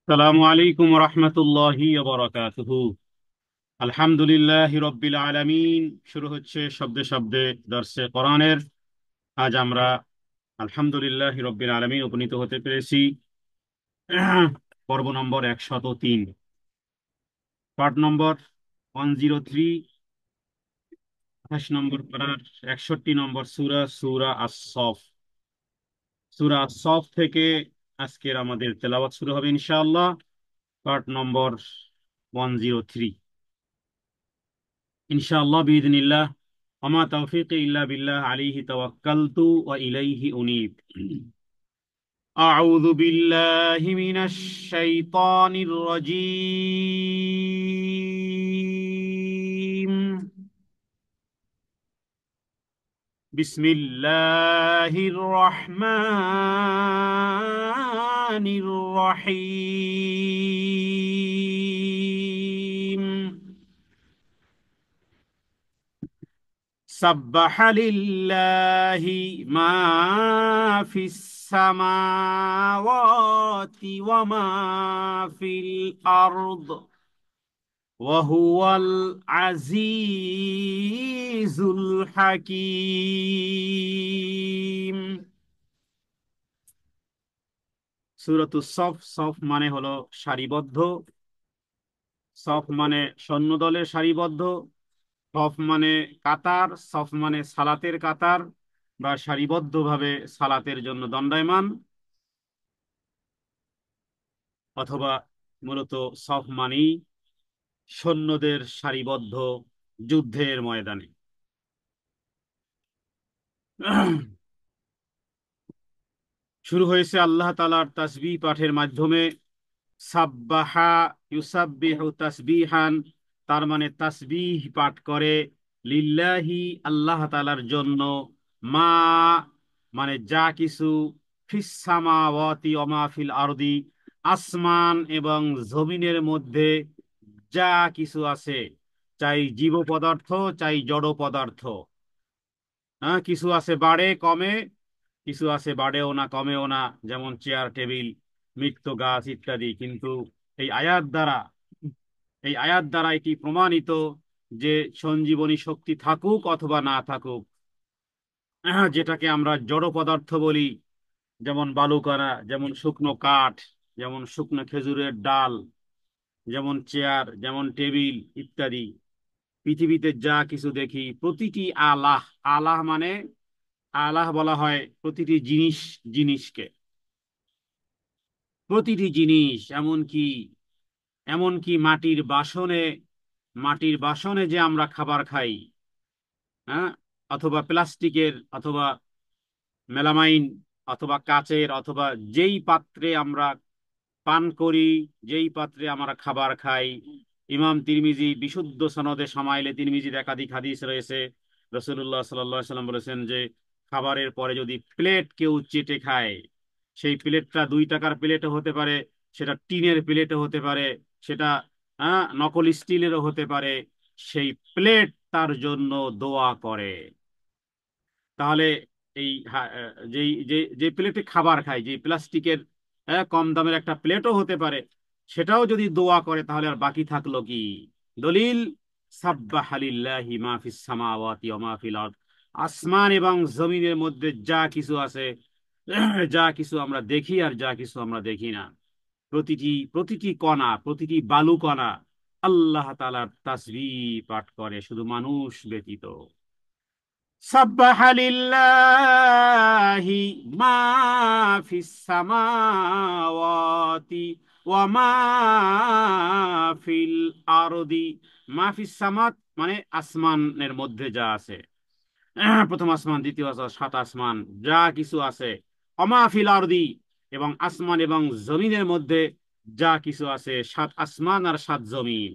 আসসালামু আলাইকুম রহমতুল্লাহি বারাকাতুহু। আলহামদুলিল্লাহ রব্বিল আলামিন। শুরু হচ্ছে শব্দে শব্দে দর্সে কোরআনের। আজ আমরা আলহামদুলিল্লাহ রব্বিল আলামিন উপনীত হতে পেরেছি পর্ব নম্বর 103, পার্ট নম্বর 103, 28 নম্বর পারার 61 নম্বর সূরা, সূরা আস-সফ। সূরা আস-সফ থেকে আজকের আমাদের তেলাওয়াত শুরু হবে ইনশাআল্লাহ। পার্ট নম্বর 103 ইনশাআল্লাহ বিইذنিল্লাহ। ওমা তাওফীকি ইল্লা বিল্লাহ আলাইহি তাওয়াক্কালতু ওয়া ইলাইহি উনীব। আউযু বিল্লাহি মিনাশ শাইতানির রাজীম। বিসমিল্লাহির রহমানির রহিম। سبح لله ما في السماوات وما في الأرض وهو العزيز الحكيم। সূরাতুস সফ। সফ মানে হলো সারিবদ্ধ। সফ মানে সৈন্যদলের সারিবদ্ধ। সফ মানে কাতার। সফ মানে সালাতের কাতার বা সারিবদ্ধভাবে সালাতের জন্য দণ্ডায়মান, অথবা মূলত সফ মানেই সৈন্যদের সারিবদ্ধ যুদ্ধের ময়দানে। শুরু হয়েছে আল্লাহ তাআলার তাসবিহ পাঠের মাধ্যমে। সাব্বাহা ইউসাব্বিহু তাসবিহান, তার মানে তাসবিহ পাঠ করে। লিল্লাহি, আল্লাহ তাআলার জন্য। মা মানে যা কিছু। ফিস সামাওয়াতি ওয়া মা ফিল আরদি, আসমান এবং জমিনের মধ্যে যা কিছু আছে, চাই জীব পদার্থ চাই জড় পদার্থ। হ্যাঁ, কিছু আছে বাড়ে কমে, কিছু আছে বাড়েও না কমেও না, যেমন চেয়ার টেবিল, মৃত্য গাছ ইত্যাদি। কিন্তু এই আয়াত দ্বারা এই আয়াত দ্বারা এটি প্রমাণিত যে সঞ্জীবনী শক্তি থাকুক অথবা না থাকুক, যেটাকে আমরা জড় পদার্থ বলি, যেমন বালুকণা, যেমন শুকনো কাঠ, যেমন শুকনো খেজুরের ডাল, যেমন চেয়ার, যেমন টেবিল ইত্যাদি। পৃথিবীতে যা কিছু দেখি প্রতিটি আলাহ, আলাহ মানে আলাহ বলা হয় প্রতিটি জিনিসকে। প্রতিটি জিনিস, এমনকি এমনকি মাটির বাসনে যে আমরা খাবার খাই, হ্যাঁ, অথবা প্লাস্টিকের, অথবা মেলামাইন, অথবা কাচের, অথবা যেই পাত্রে আমরা পান করি, যেই পাত্রে আমরা খাবার খাই। ইমাম তিরমিজি বিশুদ্ধ সনদে শামাইলে তিরমিজির একাধিক হাদিস রয়েছে। রাসূলুল্লাহ সাল্লাল্লাহু আলাইহি সাল্লাম বলেছেন যে খাবারের পরে যদি প্লেট কেউ চেটে খায়, সেই প্লেটটা 2 টাকার প্লেটও হতে পারে, সেটা টিনের প্লেটও হতে পারে, সেটা নকল স্টিলেরও হতে পারে, সেই প্লেট তার জন্য দোয়া করে। তাহলে এই যেই যে যে প্লেটে খাবার খায়, যে প্লাস্টিকের কম দামের একটা প্লেটও হতে পারে, সেটাও যদি দোয়া করে, তাহলে আর বাকি থাকলো কি? দলিল, সাব্বাহা লিল্লাহি মা ফিস সামাওয়াতি ওয়া মা ফিল আরদ। আসমান এবং জমিনের মধ্যে যা কিছু আছে, যা কিছু আমরা দেখি আর যা কিছু আমরা দেখি না, প্রতিটি প্রতিটি কণা, প্রতিটি বালু কণা আল্লাহ তাআলার তাসবিহ পাঠ করে, শুধু মানুষ ব্যতীত। সাব্বাহা লিল্লাহি মা ফিস সামাওয়াতি ওয়া মা ফিল আরদি। মা ফিস সামাত মানে আসমানের মধ্যে যা আছে, প্রথম আসমান, দ্বিতীয় আসমান, 7 আসমান, যা কিছু আছে। ওমা ফিল আরদি, এবং আসমান এবং জমিনের মধ্যে যা কিছু আছে, 7 আসমান আর 7 জমিন।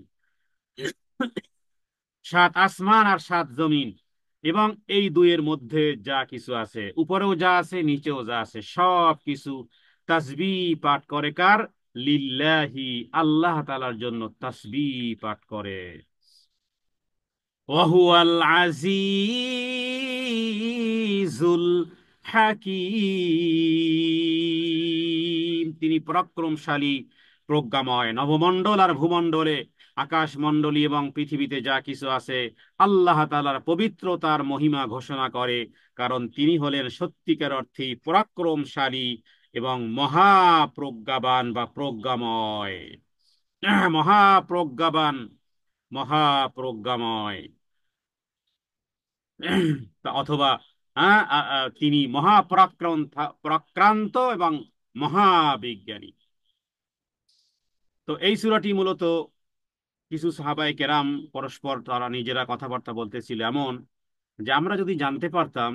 7 আসমান আর 7 জমিন, এবং এই দুইয়ের মধ্যে যা কিছু আছে, উপরেও যা আছে নিচেও যা আছে, সব কিছু তাসবিহ পাঠ করে। কার? লিল্লাহি, আল্লাহ তাআলার জন্য তাসবিহ পাঠ করে। ওয়াহুয়াল আজিজুল হাকিম, তিনি পরাক্রমশালী, প্রজ্ঞাময়। নবমণ্ডল আর ভূমণ্ডলে, আকাশমণ্ডলী এবং পৃথিবীতে যা কিছু আছে, আল্লাহ তাআলার পবিত্রতার মহিমা ঘোষণা করে, কারণ তিনি হলেন সত্যিকার অর্থেই পরাক্রমশালী এবং মহাপ্রজ্ঞাবান বা প্রজ্ঞাময়। মহাপ্রজ্ঞাবান, মহাপ্রজ্ঞাময়। অথবা তিনি পরাক্রান্ত এবং মহাবিজ্ঞানী। তো এই সূরাটি মূলত কিছু সাহাবায়ে কেরাম পরস্পর তারা নিজেরা কথাবার্তা বলতেছিল এমন, যে আমরা যদি জানতে পারতাম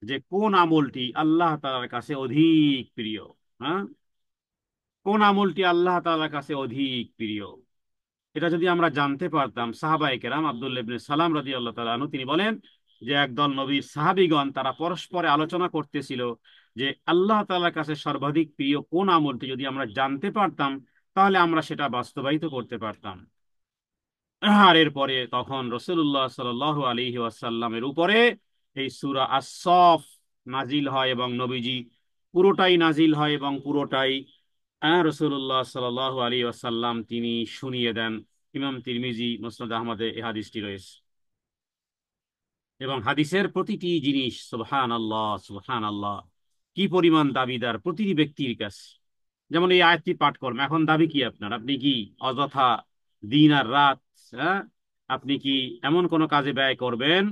যে কোন আমলটি আল্লাহ তাআলার কাছে অধিক প্রিয়, হ্যাঁ, কোন আমলটি আল্লাহ তাআলার কাছে অধিক প্রিয়, এটা যদি আমরা জানতে পারতাম। সাহাবায়ে কেরাম আব্দুল্লাহ ইবনে সালাম রাদিয়াল্লাহু তাআলা আনহু তিনি বলেন যে একদল নবীর সাহাবীগণ তারা পরস্পরে আলোচনা করতেছিল যে আল্লাহ তাআলার কাছে সর্বাধিক প্রিয় কোন আমলটি যদি আমরা জানতে পারতাম, তাহলে আমরা সেটা বাস্তবায়িত করতে পারতাম। আর এরপরে তখন রাসূলুল্লাহ সাল্লাল্লাহু আলাইহি ওয়াসাল্লামের উপরে এই সূরা আস-সফ নাজিল হয় এবং নবীজি পুরোটাই নাজিল হয় এবং পুরোটাই রাসূলুল্লাহ সাল্লাল্লাহু আলাইহি ওয়াসাল্লাম তিনি শুনিয়ে দেন। ইমাম তিরমিজি মুসনাদ আহমদে এই হাদিসটি রয়েছে। এবং হাদিসের প্রতিটি জিনিস সুবহানাল্লাহ, সুবহানাল্লাহ, কি পরিমাণ দাবিদার প্রতিটি ব্যক্তির কাছে। যেমন এই আয়াতটি পাঠ করলাম, এখন দাবি কি আপনার? আপনি কি অযথা দিন আর রাত, হ্যাঁ, আপনি কি এমন কোনো কাজে ব্যয় করবেন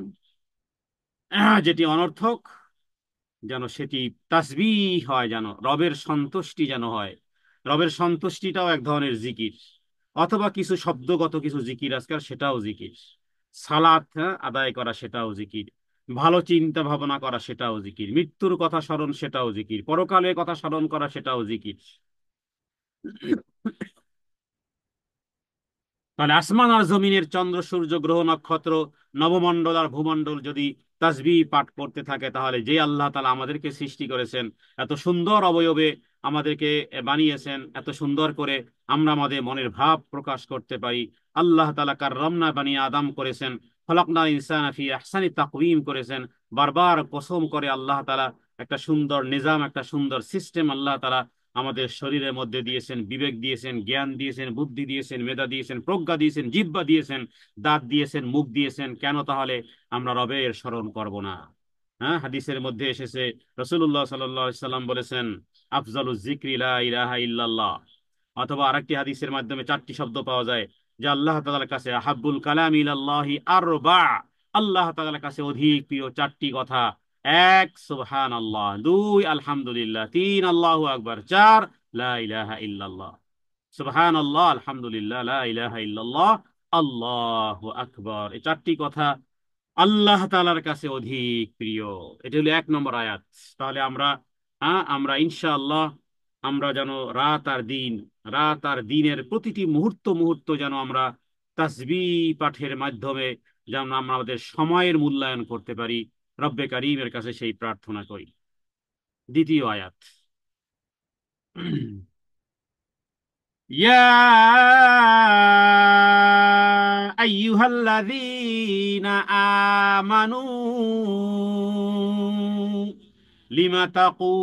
যেটি অনর্থক, যেন সেটি তাসবিহ হয়, যেন রবের সন্তুষ্টি যেন হয়। রবের সন্তুষ্টিটাও এক ধরনের জিকির। অথবা কিছু শব্দগত কিছু জিকির আজকাল, সেটাও জিকির। সালাত, হ্যাঁ, আদায় করা, সেটাও জিকির। ভালো চিন্তা ভাবনা করা, সেটাও জিকির। মৃত্যুর কথা স্মরণ, সেটাও জিকির। পরকালের কথা স্মরণ করা, সেটাও জিকির। তাহলে আসমান আর জমিনের চন্দ্র সূর্য গ্রহ নক্ষত্র নবমণ্ডল আর ভূমণ্ডল যদি তাসবিহ পাঠ করতে থাকে, তাহলে যে আল্লাহ তাআলা আমাদেরকে সৃষ্টি করেছেন, এত সুন্দর অবয়বে আমাদেরকে বানিয়েছেন, এত সুন্দর করে আমরা আমাদের মনের ভাব প্রকাশ করতে পারি। আল্লাহ তাআলা কাররামনা বানি আদম করেছেন, খলাকনাল ইনসানা ফি আহসানি তাকওয়িম করেছেন। বারবার কসম করে আল্লাহ তাআলা একটা সুন্দর নিজাম, একটা সুন্দর সিস্টেম আল্লাহ তাআলা আমাদের শরীরের মধ্যে দিয়েছেন। বিবেক দিয়েছেন, জ্ঞান দিয়েছেন, বুদ্ধি দিয়েছেন, মেধা দিয়েছেন, প্রজ্ঞা দিয়েছেন, জিহ্বা দিয়েছেন, দাঁত দিয়েছেন, মুখ দিয়েছেন। কেন তাহলে আমরা রবের স্মরণ করব না? হ্যাঁ, হাদিসের মধ্যে এসেছে, রাসূলুল্লাহ সাল্লাল্লাহু আলাইহি সাল্লাম বলেছেন, আফজালুজ যিকরি লা ইলাহা ইল্লাল্লাহ। অথবা আরেকটি হাদিসের মাধ্যমে চারটি শব্দ পাওয়া যায় যে আল্লাহ তাআলার কাছে আহাব্বুল কালাম ইলাল্লাহি আরবা, আল্লাহ তাআলার কাছে অধিক প্রিয় চারটি কথা। এক, সুবহানাল্লাহ; দুই, আলহামদুলিল্লাহ; তিন, আল্লাহু আকবার; চার, লা ইলাহা ইল্লাল্লাহ। সুবহানাল্লাহ, আলহামদুলিল্লাহ, লা ইলাহা ইল্লাল্লাহ, আল্লাহু আকবার। এই চারটি কথা আল্লাহ তাআলার কাছে অধিক প্রিয়। এটা হলো এক নম্বর আয়াত। তাহলে আমরা ইনশাআল্লাহ আমরা যেন রাত আর দিনের প্রতিটি মুহূর্ত মুহূর্ত যেন আমরা তাসবিহ পাঠের মাধ্যমে যেন আমরা আমাদের সময়ের মূল্যায়ন করতে পারি, রব্বে কারীমের কাছে সেই প্রার্থনা করি। দ্বিতীয় আয়াত, ইয়া আইয়ুহাল্লাযীনা আমানু লিমা তাকুলুন,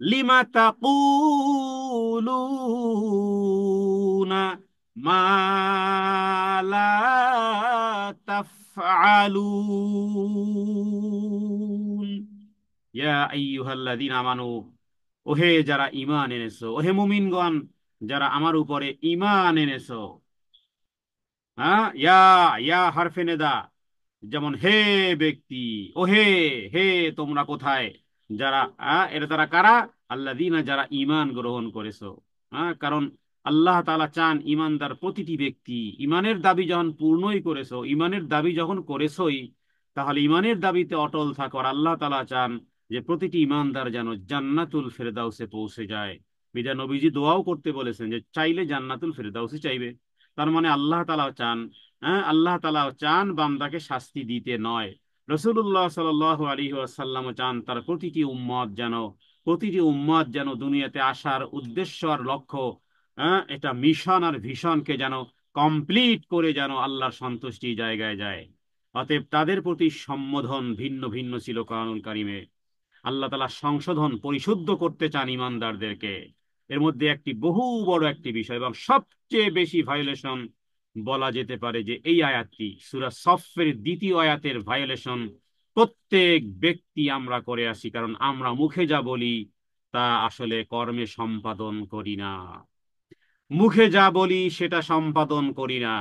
লিমা তাকুলুনা মা লা তাফআলুন। ইয়া আইয়ুহাল্লাযীনা আমানু, ওহে যারা ঈমান এনেছো, ওহে মুমিনগণ যারা আমার উপরে ঈমান এনেছো। হ্যাঁ, ইয়া, ইয়া হরফে নেদা, যেমন হে ব্যক্তি, ও হে, হে তোমরা কোথায়, যারা, এরা তারা কারা? আল্লাযীনা, যারা ঈমান গ্রহণ করেছো। কারণ আল্লাহ তাআলা চান ঈমানদার প্রতিটি ব্যক্তি ঈমানের দাবি যখন পূর্ণই করেছো, ঈমানের দাবি যখন করেছোই, তাহলে ঈমানের দাবিতে অটল থাকো। আর আল্লাহ তাআলা চান যে প্রতিটি ঈমানদার যেন জান্নাতুল ফেরদাউসে পৌঁছে যায়। বিদা নবীজি দোয়াও করতে বলেছেন যে চাইলে জান্নাতুল ফেরদাউসে চাইবে। তার মানে আল্লাহ তাআলা চান, আল্লাহ তাআলা চান বান্দাকে শাস্তি দিতে নয়। রাসূলুল্লাহ সাল্লাল্লাহু আলাইহি ওয়াসাল্লাম চান তার প্রতিটি উম্মত যেন দুনিয়াতে আসার উদ্দেশ্য আর লক্ষ্য, এটা মিশন আর ভিশনকে যেন কমপ্লিট করে যেন আল্লাহর সন্তুষ্টি জায়গায় যায়। অতএব তাদের প্রতি সম্বোধন ভিন্ন ভিন্ন ছিল কোরআনুল কারিমে। আল্লাহ তাআলা সংশোধন পরিশুদ্ধ করতে চান ইমানদারদেরকে। এর মধ্যে একটি বহু বড় একটি বিষয় এবং সবচেয়ে বেশি ভায়োলেশন বলা যেতে পারে যে এই আয়াতটি, সূরা সফের দ্বিতীয় আয়াতের ভায়োলেশন প্রত্যেক ব্যক্তি আমরা করে আসি, কারণ আমরা মুখে যা বলি তা আসলে কর্মে সম্পাদন করি না। মুখে যা বলি সেটা সম্পাদন করি না,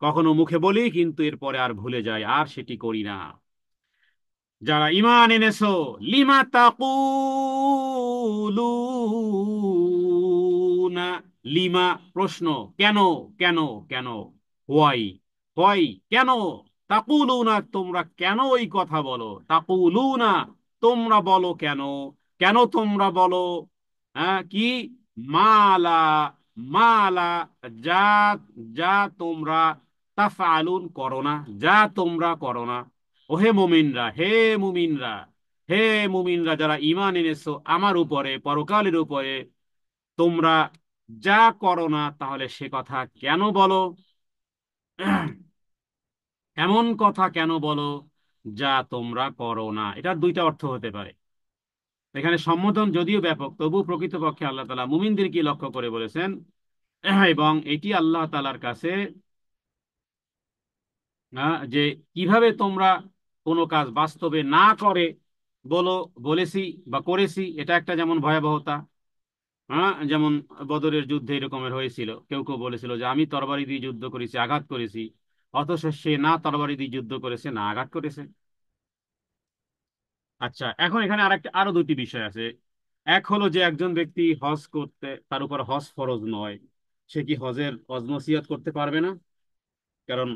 কখনো মুখে বলি কিন্তু এরপরে আর ভুলে যাই, আর সেটি করি না। যারা ঈমান এনেছো, লিমা তাকুলুনা, লিমা প্রশ্ন, কেন, কেন, কেন, হোয়াই, হোয়াই, কেন, তাকুলুনা তোমরা কেন ওই কথা বলো, তাকুলুনা তোমরা বলো কেন, কেন তোমরা বলো, হ্যাঁ কি, মালা, মালা, যা, যা তোমরা তাফআলুন করো না, যা তোমরা করো না। ওহে মুমিনরা, হে মুমিনরা, হে মুমিনরা যারা ঈমান এনেছো আমার উপরে, পরকালের উপরে, তোমরা যা করো না তাহলে সে কথা কেন বলো, এমন কথা কেন বলো যা তোমরা করো না। এটার দুইটা অর্থ হতে পারে। এখানে সম্বোধন যদিও ব্যাপক, তবু প্রকৃতপক্ষে আল্লাহ তাআলা মুমিনদেরকে লক্ষ্য করে বলেছেন। এবং এটি আল্লাহ তাআলার কাছে যে কিভাবে তোমরা কোনো কাজ বাস্তবে না করে বলো, বলেছি বা করেছি, এটা একটা যেমন ভয়াবহতা। যেমন বদরের যুদ্ধে এরকমের হয়েছিল, কেউ কেউ বলেছিল যে আমি তরবারি দিয়ে যুদ্ধ করেছি, আঘাত করেছি, অথচ সে না তরবারি দিয়ে যুদ্ধ করেছে, না আঘাত করেছে। আচ্ছা, এখন এখানে আরো দুটি বিষয় আছে। এক হলো যে একজন ব্যক্তি হজ করতে, তার উপর হজ ফরজ নয়, সে কি হজের হজ নসিহত করতে পারবে না? কারণ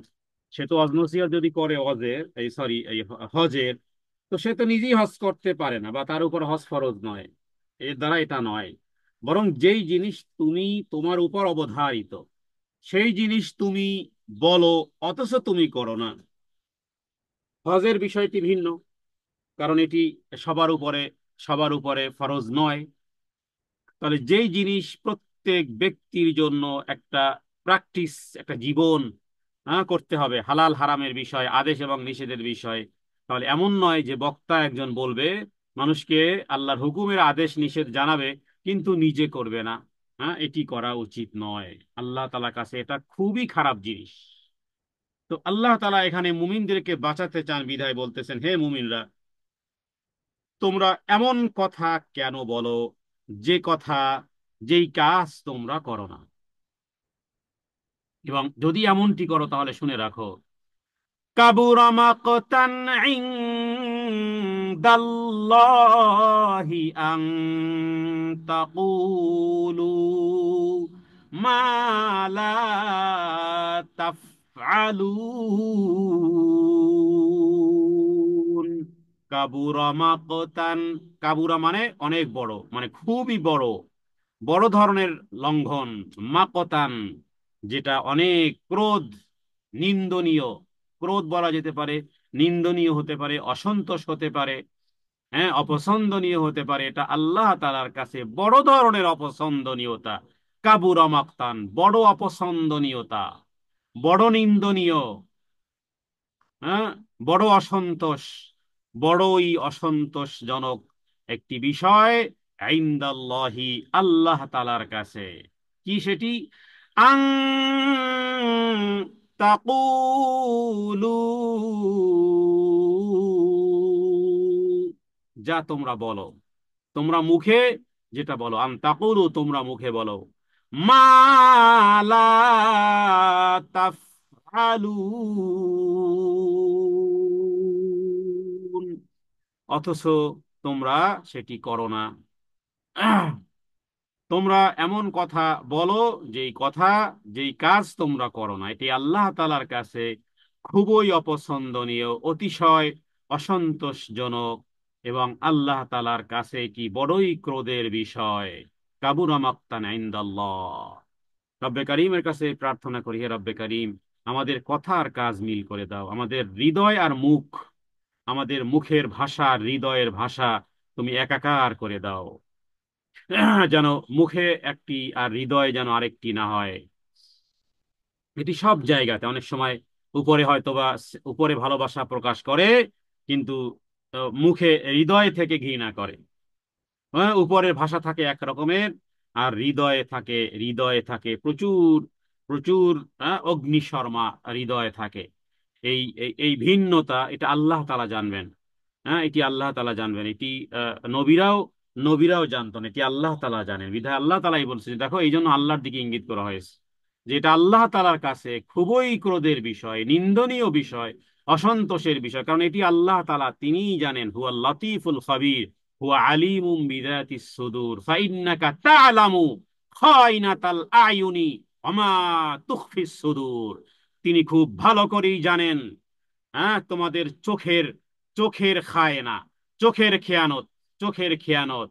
সে তো হজ নসিহত যদি করে হজের, এই সরি এই হজের, তো সে তো নিজেই হজ করতে পারে না, বা তার উপর হজ ফরজ নয়। এর দ্বারা এটা নয়, বরং যেই জিনিস তুমি, তোমার উপর অবধারিত, সেই জিনিস তুমি বলো অথচ তুমি করো না, হজের বিষয়টি ভিন্ন। কারণ এটি সবার উপরে, সবার উপরে ফরজ নয়। তাহলে যেই জিনিস প্রত্যেক ব্যক্তির জন্য একটা প্র্যাকটিস, একটা জীবন করতে হবে, হালাল হারামের বিষয়, আদেশ এবং নিষেধের বিষয়, তাহলে এমন নয় যে বক্তা একজন বলবে মানুষকে আল্লাহর হুকুমের আদেশ নিষেধ জানাবে কিন্তু নিজে করবে না। এটি করা উচিত নয়। আল্লাহ তাআলার কাছে এটা খুবই খারাপ জিনিস। তো আল্লাহ তাআলা এখানে মুমিনদেরকে বাঁচাতে চান বিধায় বলতেছেন, হে মুমিনরা, তোমরা এমন কথা কেন বলো যে কথা, যেই কাজ তোমরা করো না, এবং যদি এমনটি করো তাহলে শুনে রাখো, কাবুরা মাকতান ইনদাল্লাহি আন তাকুলু মা লা তাফআলুন। কাবুরা মাকতান, কাবুরা মানে অনেক বড়, মানে খুবই বড়, বড় ধরনের লঙ্ঘন, মাকতান যেটা অনেক, ক্রোধ, নিন্দনীয়, ক্রোধ বলা যেতে পারে, নিন্দনীয় হতে পারে, অসন্তোষ হতে পারে, হ্যাঁ অপছন্দনীয় হতে পারে, এটা আল্লাহ তাআলার কাছে বড় ধরনের অপছন্দনীয়তা। কাবুরা মাকতান, বড় অপছন্দনীয়তা, বড় নিন্দনীয়, হ্যাঁ বড় অসন্তোষ, বড়ই অসন্তোষজনক একটি বিষয় ইনদাল্লাহি, আল্লাহ তাআলার কাছে। কি সেটি? আন তাকুলু, যা তোমরা বলো, তোমরা মুখে যেটা বলো, আন তাকুলু তোমরা মুখে বলো, মা লা তাফআলুন, অথচ তোমরা সেটি করো না। তোমরা এমন কথা বলো, যেই কথা, যেই কাজ তোমরা করো না, এটি আল্লাহ তাআলার কাছে খুবই অপছন্দনীয়, অতিশয় অসন্তোষজনক, এবং আল্লাহ তাআলার কাছে এটি বড়ই ক্রোধের বিষয়। কাবুরা মাকতান ইনদাল্লাহ। রব্বে কারীমের কাছে প্রার্থনা করি, হে রব্বে কারীম, আমাদের কথা আর কাজ মিল করে দাও, আমাদের হৃদয় আর মুখ, আমাদের মুখের ভাষা আর হৃদয়ের ভাষা তুমি একাকার করে দাও, যেন মুখে একটি আর হৃদয় যেন আরেকটি না হয়। এটি সব জায়গাতে অনেক সময় উপরে হয়তো বা উপরে ভালোবাসা প্রকাশ করে, কিন্তু মুখে হৃদয় থেকে ঘৃণা করে। হ্যাঁ, উপরের ভাষা থাকে এক রকমের, আর হৃদয়ে থাকে প্রচুর প্রচুর অগ্নিশর্মা হৃদয়ে থাকে। এই এই এই ভিন্নতা, এটা আল্লাহ তাআলা জানবেন। হ্যাঁ, এটি আল্লাহ তাআলা জানবেন। এটি নবীরাও জানতেন, এটি আল্লাহ তাআলা জানেন। বিধায় আল্লাহ তাআলাই বলছেন, দেখো এই জন্য আল্লাহর দিকে ইঙ্গিত করা হয়েছে যে এটা আল্লাহ তাআলার কাছে খুবই ক্রোধের বিষয়, নিন্দনীয় বিষয়, অসন্তোষের বিষয়। কারণ এটি আল্লাহ তাআলা, তিনিই জানেন। হুয়া লতিফুল খাবীর, হুয়া আলিমুম বিযাতিস সুদূর, ফাইন্নাকা তা'লামু খায়িনাতাল আয়ুনি ওয়া মা তুখফিস সুদূর। তিনি খুব ভালো করেই জানেন, হ্যাঁ, তোমাদের চোখের চোখের খায়না, চোখের খেয়ানত, চোখের খেয়ানত।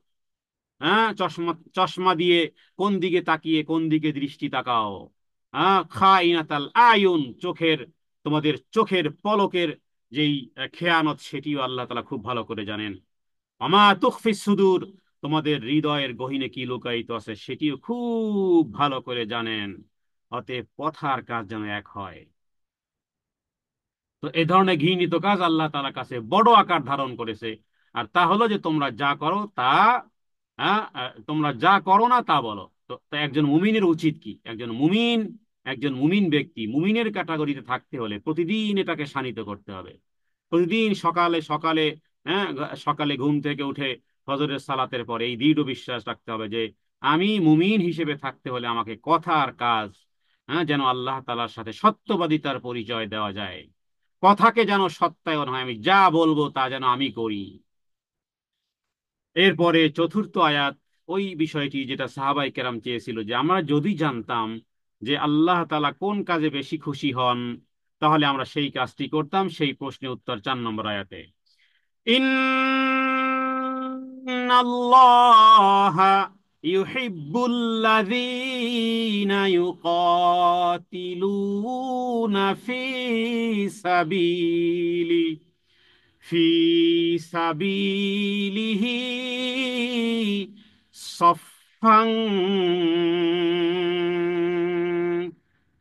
হ্যাঁ, চশমা চশমা দিয়ে কোন দিকে তাকিয়ে কোন দিকে দৃষ্টি তাকাও। হ্যাঁ, খাইনাতাল আয়ুন, তোমাদের চোখের পলকের যেই খেয়ানত, সেটিও আল্লাহ তাআলা খুব ভালো করে জানেন। আমা তুখফিস সুদূর, তোমাদের হৃদয়ের গহীনে কি লুকায়িত আছে সেটিও খুব ভালো করে জানেন। অতএব কথা আর কাজ যেন এক হয়। তো এই ধরনের ঘৃণিত কাজ আল্লাহ তাআলার কাছে বড় আকার ধারণ করেছে। আর তা হলো যে তোমরা যা করো তা, তোমরা যা করো না তা বলো। তো তা একজন মুমিনের উচিত কি? একজন মুমিন ব্যক্তি মুমিনের ক্যাটাগরিতে থাকতে হলে প্রতিদিন এটাকে শানিত করতে হবে। প্রতিদিন সকালে সকালে, হ্যাঁ, সকালে ঘুম থেকে উঠে ফজরের সালাতের পরে এই দৃঢ় বিশ্বাস রাখতে হবে যে আমি মুমিন হিসেবে থাকতে হলে আমাকে কথা আর কাজ, হ্যাঁ, যেন আল্লাহ তাআলার সাথে সত্যবাদিতার পরিচয় দেওয়া যায়। কথাকে যেন সত্যায়ন হয়, আমি যা বলবো তা যেন আমি করি। এরপরে চতুর্থ আয়াত, ওই বিষয়টি যেটা সাহাবায়ে কেরাম চেয়েছিল, যে আমরা যদি জানতাম যে আল্লাহ তাআলা কোন কাজে বেশি খুশি হন, তাহলে আমরা সেই কাজটি করতাম। সেই প্রশ্নের উত্তর 4 নম্বর আয়াতে। ইন্নাল্লাহা ইউহিব্বুল্লাযীনা ইউকাতিলুনা সাবিলি ফি সাবিলিহি সফফান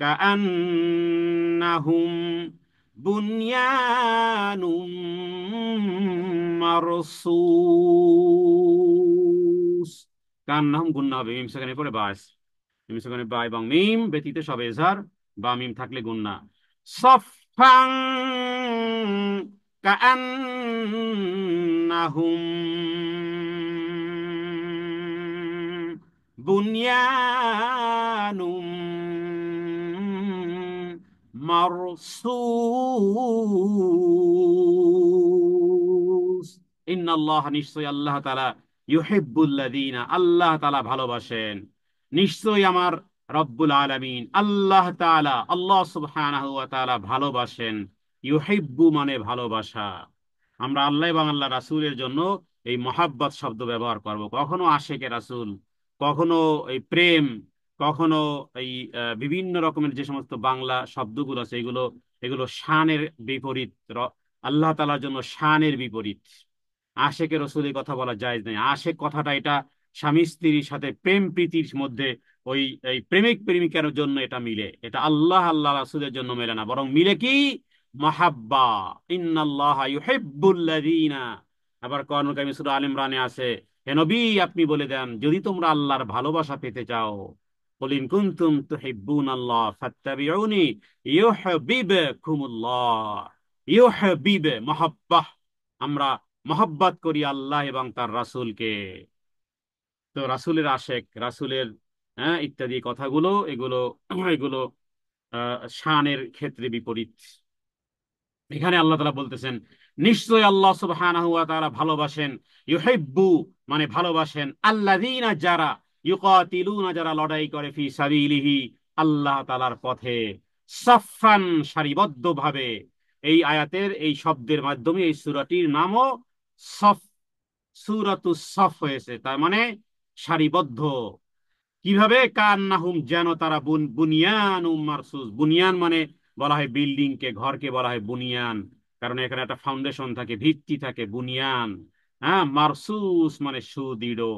কাআন্নাহুম বুনয়ানুম মারসুস। কান্নাহুম গুন্না হবে, মিম সেখানে পরে বাস, মিম সেখানে বা এবং মিম ব্যতীত সব এজার, বা মিম থাকলে গুন্না। সফফান কাআন্নাহুম বুনয়ানুম মারসুস। ইন্নাল্লাহ, নিশ্চয় আল্লাহ তাআলা, ইউহিব্বুল্লাযীনা, আল্লাহ তাআলা ভালোবাসেন। নিশ্চয়ই আমার রব্বুল আলামিন আল্লাহ তাআলা, আল্লাহ সুবহানাহু ওয়া তাআলা ভালোবাসেন। ইউহিব্বু মানে ভালোবাসা। আমরা আল্লাহ এবং আল্লাহ রাসূলের জন্য এই মহাব্বত শব্দ ব্যবহার করব। কখনো আশেকে রাসূল, কখনো এই প্রেম, কখনো এই বিভিন্ন রকমের যে সমস্ত বাংলা শব্দগুলো আছে, এগুলো এগুলো শানের বিপরীত। আল্লাহ তাআলার জন্য শানের বিপরীত। আশেকে রসুলের কথা বলা যায় নাই। আশেক কথাটা এটা স্বামী স্ত্রীর সাথে প্রেম প্রীতির মধ্যে, ওই এই প্রেমিক প্রেমিকার জন্য এটা মিলে। এটা আল্লাহ রাসূলের জন্য মেলে না, বরং মিলে কি মাহাব্বা। ইন্নাল্লাহা ইউহিব্বুল্লাযীনা। আবার কোরআন কারীম সূরা আলে ইমরানে আছে, হে নবী আপনি বলে দেন, যদি তোমরা আল্লাহর ভালোবাসা পেতে চাও, কুল ইন কুনতুম তুহিব্বুনাল্লাহ ফাত্তাবিউনি ইউহিব্বুকুমুল্লাহ। মহাব্বাহ, আমরা মহব্বত করি আল্লাহ এবং তার রাসূলকে। তো রাসূলের আশেক, রাসূলের, হ্যাঁ, ইত্যাদি কথাগুলো, এগুলো এগুলো শানের ক্ষেত্রে বিপরীত। এখানে আল্লাহ তাআলা বলতেছেন, নিশ্চয় আল্লাহ সুবহানাহু ওয়া তাআলা ভালোবাসেন। ইউহিব্বু মানে ভালোবাসেন, আল্লাযীনা যারা, ইউকাতিলুনা যারা লড়াই করে, ফি সাবিলিহি আল্লাহ তাআলার পথে, সাফফান সারিবদ্ধভাবে। এই আয়াতের এই শব্দের মাধ্যমে এই সূরাটির নামও সফ, সূরাতুস সফ হয়েছে। তার মানে সারিবদ্ধ। কিভাবে? কান্নাহুম, যেন তারা, বুনিয়ানুম মারসুস। বুনিয়ান মানে বলা হয় বিল্ডিং কে, ঘরকে বলা হয় বুনিয়ান, কারণ এখানে একটা ফাউন্ডেশন থাকে, ভিত্তি থাকে, বুনিয়ান। হ্যাঁ, মারসুস মানে সুদৃঢ়।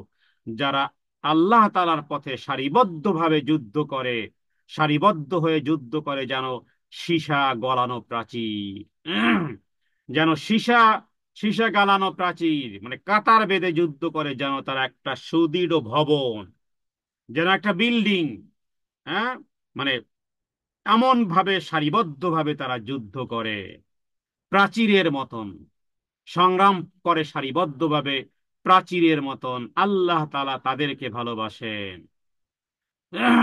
যারা আল্লাহ তাআলার পথে সারিবদ্ধ ভাবে যুদ্ধ করে, সারিবদ্ধ হয়ে যুদ্ধ করে, যেন সীসা গলানো প্রাচীর। যেন সীসা সীসা গালানো প্রাচীর, মানে কাতার বেঁধে যুদ্ধ করে যেন তার একটা সুদৃঢ় ভবন, যেন একটা বিল্ডিং। হ্যাঁ, মানে এমন ভাবে সারিবদ্ধ ভাবে তারা যুদ্ধ করে, প্রাচীরের মতন সংগ্রাম করে সারিবদ্ধ ভাবে, প্রাচীরের মতন। আল্লাহ তাআলা তাদেরকে ভালোবাসেন,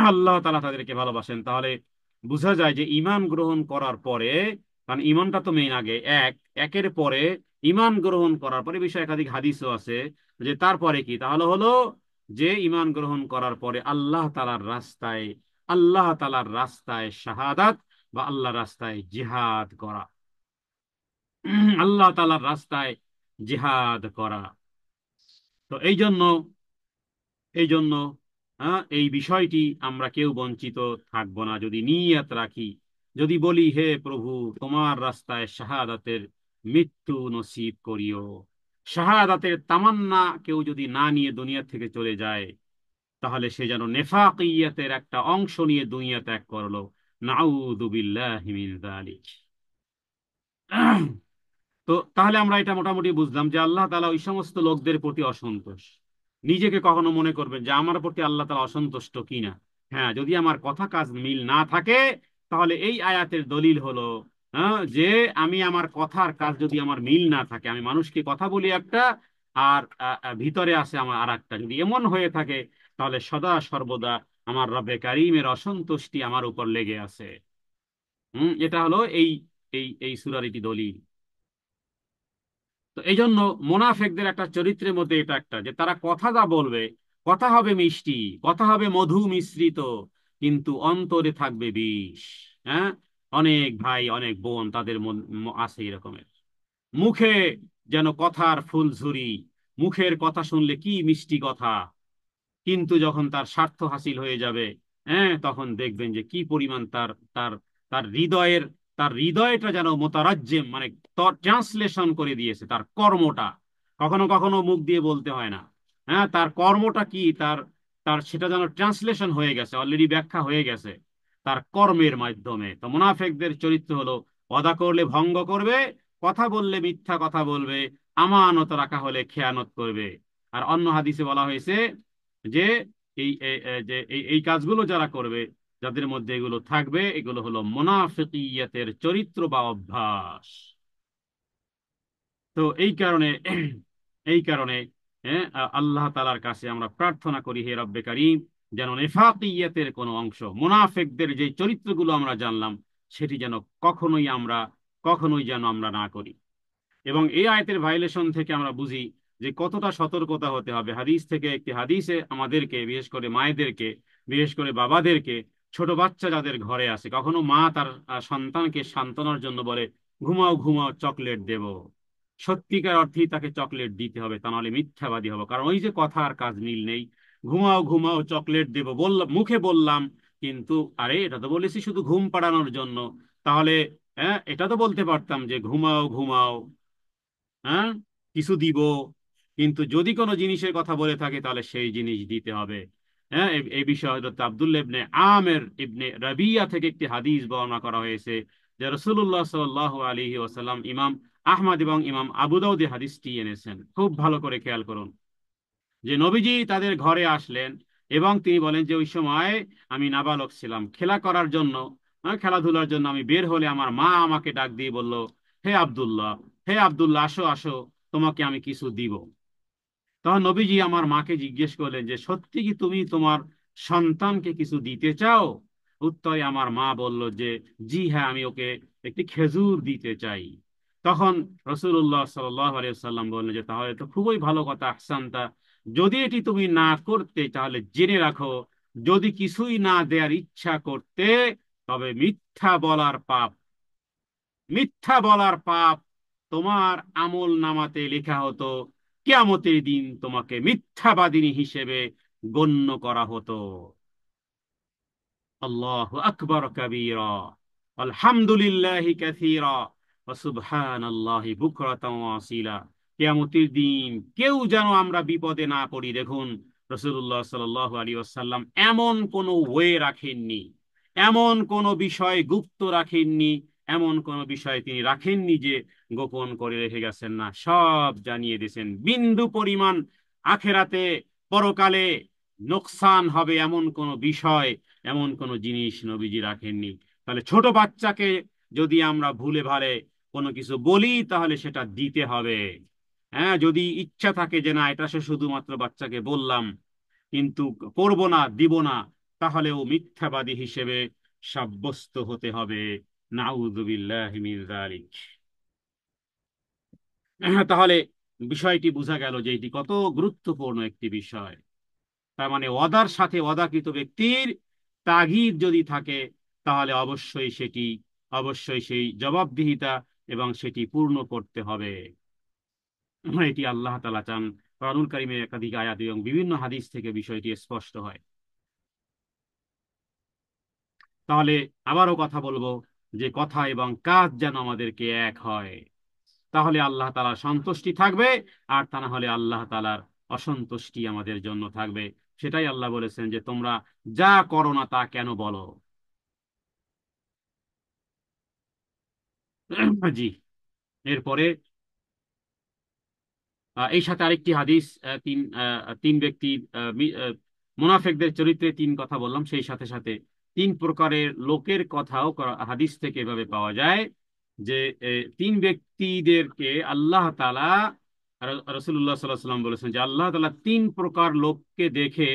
আল্লাহ তাআলা তাদেরকে ভালোবাসেন। তাহলে বোঝা যায় যে ঈমান গ্রহণ করার পরে, কারণ ঈমানটা তো মেইন আগে, একের পরে ঈমান গ্রহণ করার পরে, বিষয়ে একাধিক হাদিসও আছে যে তারপরে কি, তাহলে হলো যে ঈমান গ্রহণ করার পরে আল্লাহ তাআলার রাস্তায় শাহাদাত বা আল্লাহর রাস্তায় জিহাদ করা, আল্লাহ তাআলার রাস্তায় জিহাদ করা। তো এই জন্য এই বিষয়টি আমরা কেউ বঞ্চিত থাকবো না যদি নিয়ত রাখি, যদি বলি হে প্রভু, তোমার রাস্তায় শাহাদাতের মৃত্যু নসিব করিও। শাহাদাতের তামান্না কেউ যদি না নিয়ে দুনিয়া থেকে চলে যায়, তাহলে সে যেন নেফাকিয়াতের একটা অংশ নিয়ে দুনিয়া ত্যাগ করলো। নাউযু বিল্লাহি মিন যালিক। তো তাহলে আমরা এটা মোটামুটি বুঝলাম যে আল্লাহ তাআলা ওই সমস্ত লোকদের প্রতি অসন্তোষ। নিজেকে কখনো মনে করবেন যে আমার প্রতি আল্লাহ তাআলা অসন্তুষ্ট কিনা। হ্যাঁ, যদি আমার কথা কাজ মিল না থাকে, তাহলে এই আয়াতের দলিল হলো যে আমি আমার কথার কাজ যদি আমার মিল না থাকে, আমি মানুষকে কথা বলি একটা, আর ভিতরে আছে আমার আর একটা, যদি এমন হয়ে থাকে, তাহলে সদা সর্বদা আমার রব্বে কারীমের অসন্তুষ্টি আমার উপর লেগে আছে। এটা হলো এই এই এই সূরার একটি দলিল। তো এই জন্য মোনাফেকদের একটা চরিত্রের মধ্যে এটা একটা, যে তারা কথা যা বলবে, কথা হবে মিষ্টি, কথা হবে মধু মিশ্রিত, কিন্তু অন্তরে থাকবে বিষ। হ্যাঁ, অনেক ভাই অনেক বোন তাদের আছে এরকমের, মুখে যেন কথার ফুলঝুরি, মুখের কথা শুনলে কি মিষ্টি কথা, কিন্তু যখন তার স্বার্থ হাসিল হয়ে যাবে, হ্যাঁ, তখন দেখবেন যে কি পরিমাণ তার তার তার হৃদয়ের তার হৃদয়টা যেন মোতারাজ্জেম, মানে ট্রান্সলেশন করে দিয়েছে তার কর্মটা। কখনো কখনো মুখ দিয়ে বলতে হয় না, হ্যাঁ, তার কর্মটা কি, তার তার সেটা যেন ট্রান্সলেশন হয়ে গেছে, অলরেডি ব্যাখ্যা হয়ে গেছে তার কর্মের মাধ্যমে। তো মুনাফিকদের চরিত্র হলো ওয়াদা করলে ভঙ্গ করবে, কথা বললে মিথ্যা কথা বলবে, আমানত রাখা হলে খেয়ানত করবে। আর অন্য হাদিসে বলা হয়েছে যে এই কাজগুলো যারা করবে, যাদের মধ্যে এগুলো থাকবে, এগুলো হলো মুনাফিকিয়াতের চরিত্র বা অভ্যাস। তো এই কারণে আল্লাহ তাআলার কাছে আমরা প্রার্থনা করি, হে রব্বে কারীম, যেন নেফাকিয়াতের কোনো অংশ, মুনাফিকদের যে চরিত্রগুলো আমরা জানলাম, সেটি যেন কখনোই যেন আমরা না করি। এবং এই আয়াতের ভাইলেশন থেকে আমরা বুঝি যে কতটা সতর্কতা হতে হবে। হাদিস থেকে একটি হাদিসে আমাদেরকে, বিশেষ করে মায়েদেরকে, বিশেষ করে বাবাদেরকে, ছোট বাচ্চা যাদের ঘরে আছে, কখনো মা তার সন্তানকে সান্ত্বনার জন্য বলে ঘুমাও ঘুমাও চকলেট দেব, সত্যিকার অর্থেই তাকে চকলেট দিতে হবে, তা নাহলে মিথ্যাবাদী হবে। কারণ ওই যে কথা আর কাজ মিল নেই, ঘুমাও ঘুমাও চকলেট দেব বললাম, মুখে বললাম, কিন্তু আরে এটা তো বলেছি শুধু ঘুম পাড়ানোর জন্য। তাহলে এটা তো বলতে পারতাম যে ঘুমাও ঘুমাও, হ্যাঁ, কিছু দিব, কিন্তু যদি কোনো জিনিসের কথা বলে থাকে তাহলে সেই জিনিস দিতে হবে। হ্যাঁ, এই বিষয়ে হযরত আব্দুল্লাহ ইবনে আমের ইবনে রাবিয়া থেকে একটি হাদিস বর্ণনা করা হয়েছে যে রাসূলুল্লাহ সাল্লাল্লাহু আলাইহি ওয়াসাল্লাম, ইমাম আহমদ এবং ইমাম আবু দাউদ এই হাদিসটি এনেছেন। খুব ভালো করে খেয়াল করুন যে নবীজি তাদের ঘরে আসলেন এবং তিনি বলেন যে ওই সময় আমি নাবালক ছিলাম, খেলা করার জন্য, খেলাধুলার জন্য আমি বের হলে আমার মা আমাকে ডাক দিয়ে বলল, হে আব্দুল্লাহ, হে আব্দুল্লাহ, আসো আসো, তোমাকে আমি কিছু দিব। তখন নবীজি আমার মাকে জিজ্ঞেস করলেন যে সত্যি কি তুমি তোমার সন্তানকে কিছু দিতে চাও? উত্তরে আমার মা বলল যে জি হ্যাঁ, আমি ওকে একটি খেজুর দিতে চাই। তখন রাসূলুল্লাহ সাল্লাল্লাহু আলাইহি ওয়াসাল্লাম বললেন যে তাহলে তো খুবই ভালো কথা, আহসানতা, যদি এটি তুমি না করতে তাহলে জেনে রাখো, যদি কিছুই না দেওয়ার ইচ্ছা করতে, তবে মিথ্যা বলার পাপ তোমার আমল নামাতে লেখা হতো, কিয়ামতের দিন তোমাকে মিথ্যাবাদিনী হিসেবে গণ্য করা হতো। আল্লাহু আকবার কাবীরা, আলহামদুলিল্লাহি কাসীরা, ওয়া সুবহানাল্লাহি বুকরাতাও ওয়া আসীলা। কিয়ামতের দিন কেউ যেন আমরা বিপদে না পড়ি। দেখুন, রাসূলুল্লাহ সাল্লাল্লাহু আলাইহি ওয়াসাল্লাম এমন কোন ওয়ে রাখেননি, এমন কোনো বিষয় গুপ্ত রাখেননি, এমন কোনো বিষয় তিনি রাখেননি যে গোপন করে রেখে গেছেন না, সব জানিয়ে দিয়েছেন। বিন্দু পরিমাণ আখেরাতে পরকালে নোকসান হবে এমন কোনো বিষয়, এমন কোনো জিনিস নবীজি রাখেননি। তাহলে ছোট বাচ্চাকে যদি আমরা ভুলে ভালে কোনো কিছু বলি তাহলে সেটা দিতে হবে। হ্যাঁ, যদি ইচ্ছা থাকে যে না এটা সে শুধুমাত্র বাচ্চাকে বললাম কিন্তু করব না, দিব না, তাহলেও মিথ্যাবাদী হিসেবে সাব্যস্ত হতে হবে। নাউযুবিল্লাহি মিন যালিক। তাহলে বিষয়টি বোঝা গেল যে এটি কত গুরুত্বপূর্ণ একটি বিষয়। তার মানে ওয়াদার সাথে ওয়াদাকৃত ব্যক্তির তাগিদ যদি থাকে তাহলে অবশ্যই সেই জবাবদিহিতা এবং সেটি পূর্ণ করতে হবে। এটি আল্লাহ তাআলা চান। কোরআনুল কারীমের একাধিক আয়াত এবং বিভিন্ন হাদিস থেকে বিষয়টি স্পষ্ট হয়। তাহলে আবারও কথা বলবো যে কথা এবং কাজ যেন আমাদেরকে এক হয়, তাহলে আল্লাহ তাআলার সন্তুষ্টি থাকবে, আর তা না হলে আল্লাহ তাআলার অসন্তুষ্টি আমাদের জন্য থাকবে। সেটাই আল্লাহ বলেছেন যে তোমরা যা করো না তা কেন বলো। জি। এরপরে এই সাথে আরেকটি হাদিস, তিন ব্যক্তির মুনাফিকদের চরিত্রে তিন কথা বললাম, সেই সাথে সাথে তিন প্রকারের লোকের কথাও হাদিস থেকে এভাবে পাওয়া যায় যে তিন ব্যক্তিদেরকে আল্লাহ তাআলা, রাসূলুল্লাহ সাল্লাল্লাহু আলাইহি ওয়াসাল্লাম বলেছেন যে আল্লাহ তাআলা তিন প্রকার লোককে দেখে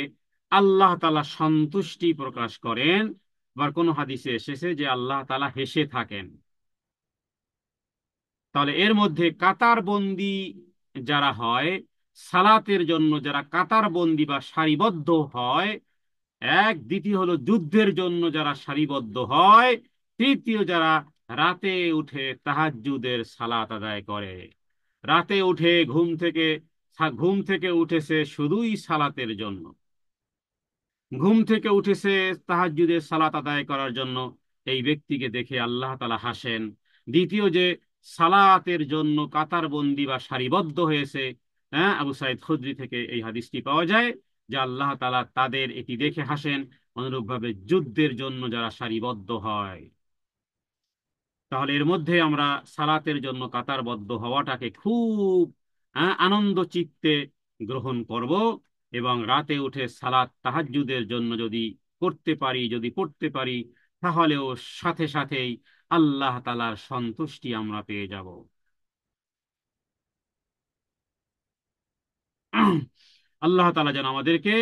আল্লাহ তাআলা সন্তুষ্টি প্রকাশ করেন। আবার কোন হাদিসে এসেছে যে আল্লাহ তাআলা হেসে থাকেন। তাহলে এর মধ্যে কাতারবন্দি যারা হয়, সালাতের জন্য যারা কাতারবন্দি বা সারিবদ্ধ হয়, এক, দ্বিতীয় হলো যুদ্ধের জন্য যারা সারিবদ্ধ হয়, তৃতীয় যারা রাতে উঠে তাহাজ্জুদের সালাত আদায় করে। রাতে উঠে ঘুম থেকে উঠেছে শুধুই সালাতের জন্য, ঘুম থেকে উঠেছে তাহাজ্জুদের সালাত আদায় করার জন্য, এই ব্যক্তিকে দেখে আল্লাহ তাআলা হাসেন। দ্বিতীয় যে সালাতের জন্য কাতারবন্দি বা সারিবদ্ধ হয়েছে, হ্যাঁ, আবু সাইদ খুদরি থেকে এই হাদিসটি পাওয়া যায় যে আল্লাহ তাআলা তাদের এটি দেখে হাসেন। অনুরূপভাবে যুদ্ধের জন্য যারা সারিবদ্ধ হয়, তাহলে এর মধ্যে আমরা সালাতের জন্য কাতারবদ্ধ হওয়াটাকে খুব আনন্দ চিত্তে গ্রহণ করব, এবং রাতে উঠে সালাত তাহাজ্জুদের জন্য যদি করতে পারি, যদি পড়তে পারি, তাহলেও সাথে সাথেই আল্লাহ তাআলার সন্তুষ্টি আমরা পেয়ে যাব। আল্লাহ তাআলা যেন আমাদেরকে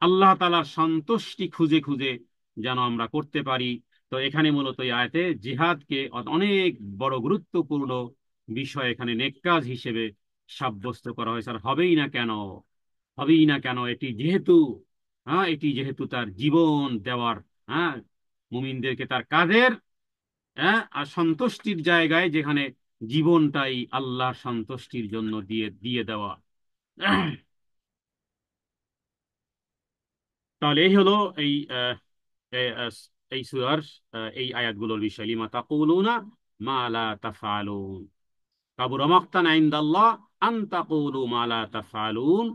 আল্লাহ তাআলার সন্তুষ্টি খুঁজে খুঁজে যেন আমরা করতে পারি। তো এখানে মূলত এই আয়াতে জিহাদকে অনেক বড় গুরুত্বপূর্ণ বিষয় এখানে নেক কাজ হিসেবে সাব্যস্ত করা হয়েছে। আর হবেই না কেন, এটি যেহেতু তার জীবন দেওয়ার, হ্যাঁ, মুমিনদেরকে তার কাজের, হ্যাঁ, আর সন্তুষ্টির জায়গায় যেখানে জীবনটাই আল্লাহর সন্তুষ্টির জন্য দিয়ে দিয়ে দেওয়া। তাহলে এই হলো এই এই এই সূরার এই আয়াতগুলোর বিষয়। লিমা তাকুলুনা মা লা তাফআলুন, কাবুরা মাকতান ইনদাল্লাহ আন তাকুলু মা লা তাফআলুন।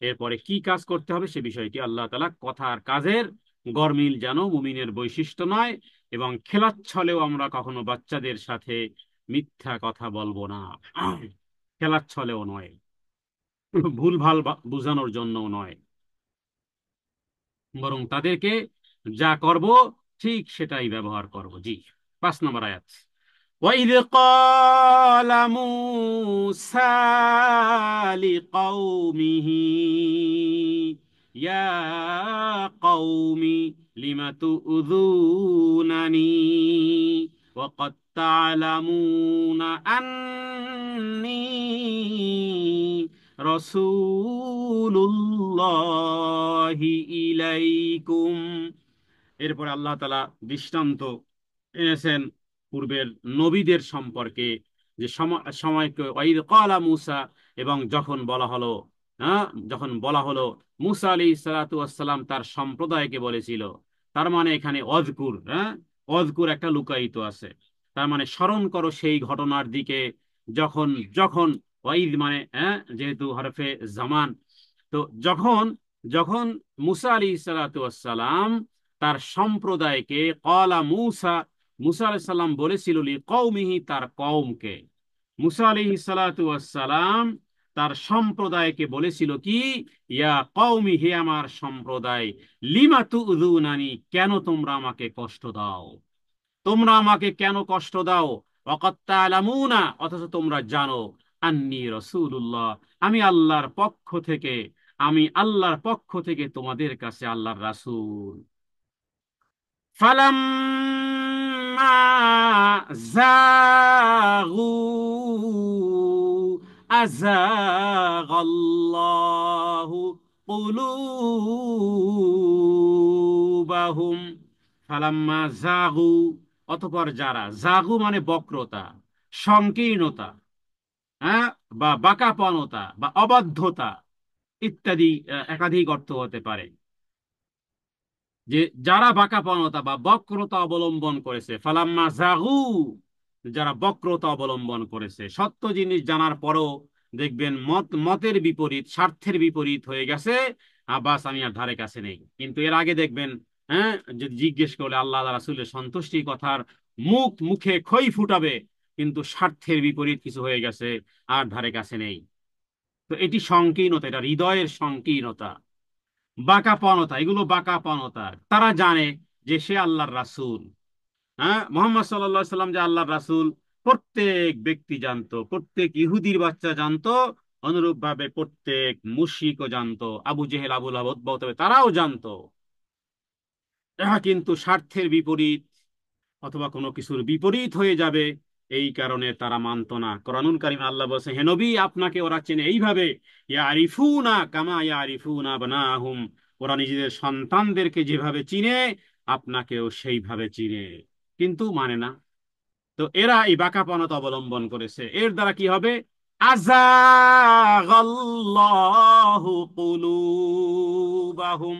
এরপরে কি কাজ করতে হবে সে বিষয়টি আল্লাহ তাআলা কথা আর কাজের গরমিল যেন মুমিনের বৈশিষ্ট্য নয়, এবং খেলার ছলেও আমরা কখনো বাচ্চাদের সাথে মিথ্যা কথা বলবো না। খেলার ছলেও নয়, ভুল ভাল বোঝানোর জন্যও নয়, বরং তাদেরকে যা করব ঠিক সেটাই ব্যবহার করব। জি। 5 নম্বর আয়াত। وَإِذْ قَالَ مُوسَى لِقَوْمِهِ يَا قَوْمِ لِمَ تُؤْذُونَنِي وَقَدْ تَعْلَمُونَ أَنِّي رَسُولُ اللَّهِ إِلَيْكُمْ। এরপরে আল্লাহ তাআলা দৃষ্টান্ত এনেছেন পূর্বের নবীদের সম্পর্কে, যে সময়কে ওয়াইদ ক্বালা মূসা, এবং হ্যাঁ, যখন বলা হলো মূসা আলাইহিস সালাতু ওয়াস সালাম তার সম্প্রদায়কে বলেছিল। তার মানে এখানে অযকুর, হ্যাঁ, অযকুর একটা লুকায়িত আছে। তার মানে স্মরণ করো সেই ঘটনার দিকে, যখন যখন ওয়াইদ মানে, হ্যাঁ, যেহেতু হরফে জামান, তো যখন যখন মূসা আলাইহিস সালাতু ওয়াস সালাম তার সম্প্রদায়কে, ক্বালা মূসা, মুসা আলাইহিস সালাম বলেছিল লি কওমিহি, তার কওমকে, মুসা আলাইহিস সালাতু ওয়াস সালাম তার সম্প্রদায়কে বলেছিল কি, ইয়া কওমি, হে আমার সম্প্রদায়, লিমা তুযুনানি, কেন তোমরা আমাকে কষ্ট দাও, তোমরা আমাকে কেন কষ্ট দাও, ওয়াকাদ তা'লামুনা, অথচ তোমরা জানো, আন্নী রাসূলুল্লাহ, আমি আল্লাহর পক্ষ থেকে, আমি আল্লাহর পক্ষ থেকে তোমাদের কাছে আল্লাহর রাসূল। ফালাম্মা যাগু আযাগাল্লাহু কুলুবাহুম। ফালাম্মা যাগু, অতঃপর যারা, জাগু মানে বক্রতা, সংকীর্ণতা, হ্যাঁ, বা বাঁকাপনতা বা অবাধ্যতা ইত্যাদি, একাধিক অর্থ হতে পারে। যে যারা বাঁকাপনতা বা বক্রতা অবলম্বন করেছে, ফালাম্মা জাগু, যারা বক্রতা অবলম্বন করেছে, সত্য জিনিস জানার পরও দেখবেন মতের বিপরীত, স্বার্থের বিপরীত হয়ে গেছে, আব্বাস আমি আর ধারে কাছে নেই। কিন্তু এর আগে দেখবেন, হ্যাঁ, যদি জিজ্ঞেস করলে আল্লাহ রাসূলের সন্তুষ্টি কথার মুখে খই ফুটাবে, কিন্তু স্বার্থের বিপরীত কিছু হয়ে গেছে, আর ধারে কাছে নেই। তো এটি সংকীর্ণতা, এটা হৃদয়ের সংকীর্ণতা, বাঁকাপনতা, এগুলো বাঁকাপনতা। তারা জানে যে সে আল্লাহর রাসূল, হ্যাঁ, মুহাম্মদ সাল্লাল্লাহু আলাইহি সাল্লাম যে আল্লাহর রাসূল, প্রত্যেক ব্যক্তি জানতো, প্রত্যেক ইহুদির বাচ্চা জানতো, অনুরূপ ভাবে প্রত্যেক মুশরিকও জানতো, আবু জেহেল, আবু লাহাব, উতবা, তারাও জানতো। কিন্তু স্বার্থের বিপরীত অথবা কোনো কিছুর বিপরীত হয়ে যাবে, এই কারণে তারা মানতো না। কোরআনুল কারীমে আল্লাহ বলছে, হে নবী, আপনাকে ওরা চেনে এইভাবে, ইয়ারিফুনা কামা ইয়ারিফুনা আবনাহুম, ওরা নিজেদের সন্তানদেরকে যেভাবে চিনে, আপনাকেও সেইভাবে চিনে, কিন্তু মানে না। তো এরা এই বাঁকাপনাত অবলম্বন করেছে, এর দ্বারা কি হবে, আযাগাল্লাহু কুলুবাহুম,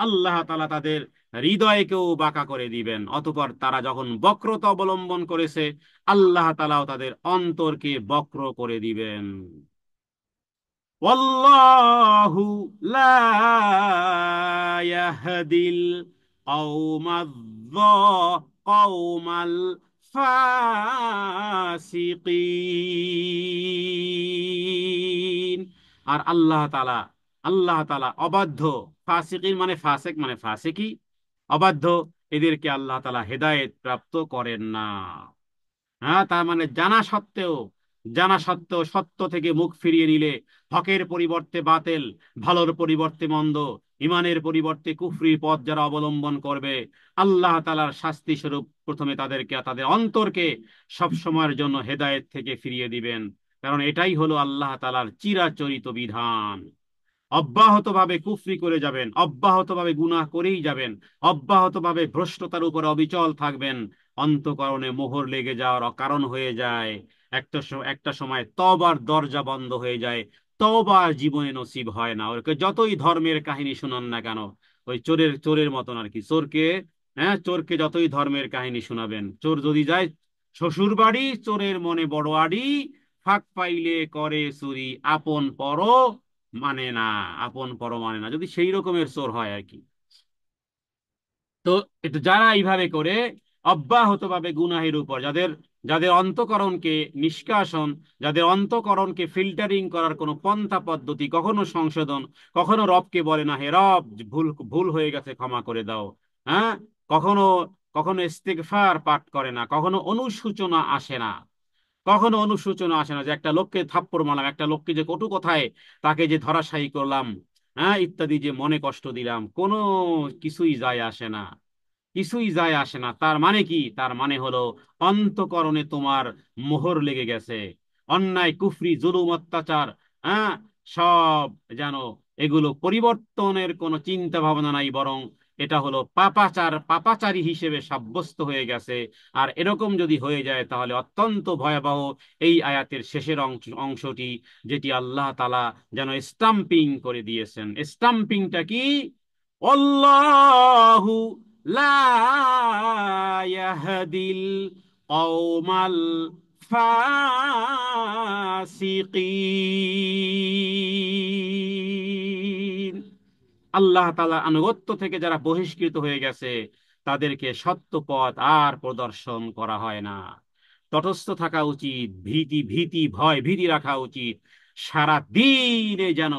আল্লাহ তাআলা তাদের হৃদয়কেও বাঁকা করে দিবেন। অতঃপর তারা যখন বক্রতা অবলম্বন করেছে, আল্লাহ তাআলাও তাদের অন্তরকে বক্র করে দিবেন। ওয়াল্লাহু লা ইয়াহদিল কওমাজ কওমাল ফাসিকিন। আর আল্লাহ তাআলা অবাধ্য, ফাসিকিন মানে ফাসেক মানে ফাসিকি, অবাধ্য, এদেরকে আল্লাহ তাআলা হেদায়েত প্রাপ্ত করেন না। হ্যাঁ, তার মানে জানা সত্ত্বেও সত্য থেকে মুখ ফিরিয়ে নিলে, হকের পরিবর্তে বাতেল, ভালোর পরিবর্তে মন্দ, ইমানের পরিবর্তে কুফরির পথ যারা অবলম্বন করবে, আল্লাহ তাআলার শাস্তি স্বরূপ প্রথমে তাদেরকে, তাদের অন্তরকে সব সময়ের জন্য হেদায়েত থেকে ফিরিয়ে দিবেন। কারণ এটাই হলো আল্লাহ তাআলার চিরাচরিত বিধান। অব্যাহতভাবে কুফরি করে যাবেন, অব্যাহতভাবে গুনাহ করেই যাবেন, অব্যাহতভাবে ভ্রষ্টতার উপরে অবিচল থাকবেন, অন্তঃকরণে মোহর লেগে যাওয়ার কারণ হয়ে যায়। একটা সময় তওবার দরজা বন্ধ হয়ে যায়, তওবা আর জীবনে নসিব হয় না। ওকে যতই ধর্মের কাহিনী শুনান না কেন, ওই চোরের চোরের মতন আর কি, চোরকে যতই ধর্মের কাহিনী শোনাবেন, চোর যদি যায় শ্বশুর বাড়ি, চোরের মনে বড় আড়ি, ফাঁক পাইলে করে চুরি, আপন পর মানে না, আপন পর মানে না, যদি সেই রকমের চোর হয় আর কি। তো এটা যারা এইভাবে করে অব্যাহতভাবে গুনাহের উপর, যাদের যাদের অন্তঃকরণকে নিষ্কাশন, যাদের অন্তঃকরণকে ফিল্টারিং করার কোনো পন্থা পদ্ধতি, কখনো সংশোধন, কখনো রবকে বলে না, হে রব, ভুল ভুল হয়ে গেছে, ক্ষমা করে দাও, হ্যাঁ, কখনো কখনো ইস্তিগফার পাঠ করে না, কখনো অনুশোচনা আসে না, কখনো অনুশোচনা আসে না যে একটা লোককে থাপ্পড় মারলাম, একটা লোককে যে কটু কথায় তাকে যে ধরাশায়ী করলাম, হ্যাঁ, ইত্যাদি, যে মনে কষ্ট দিলাম, কোনো কিছুই যায় আসে না, কিছুই যায় আসে না। তার মানে কি? তার মানে হলো অন্তঃকরণে তোমার মোহর লেগে গেছে, অন্যায়, কুফরি, জুলুম, অত্যাচার, হ্যাঁ, সব যেন, এগুলো পরিবর্তনের কোনো চিন্তা ভাবনা নাই, বরং এটা হলো পাপাচারী হিসেবে সাব্যস্ত হয়ে গেছে। আর এরকম যদি হয়ে যায় তাহলে অত্যন্ত ভয়াবহ এই আয়াতের শেষের অংশটি, যেটি আল্লাহ তাআলা যেন স্টাম্পিং করে দিয়েছেন। স্টাম্পিংটা কি? আল্লাহু লা ইয়াহদিল কওমাল ফাসিকিন। আল্লাহ তাআলা আনুগত্য থেকে যারা বহিষ্কৃত হয়ে গেছে তাদেরকে সত্য পথ আর প্রদর্শন করা হয় না। তটস্থ থাকা উচিত, ভীতি ভীতি ভয় ভীতি রাখা উচিত। সারা দিনে যেন,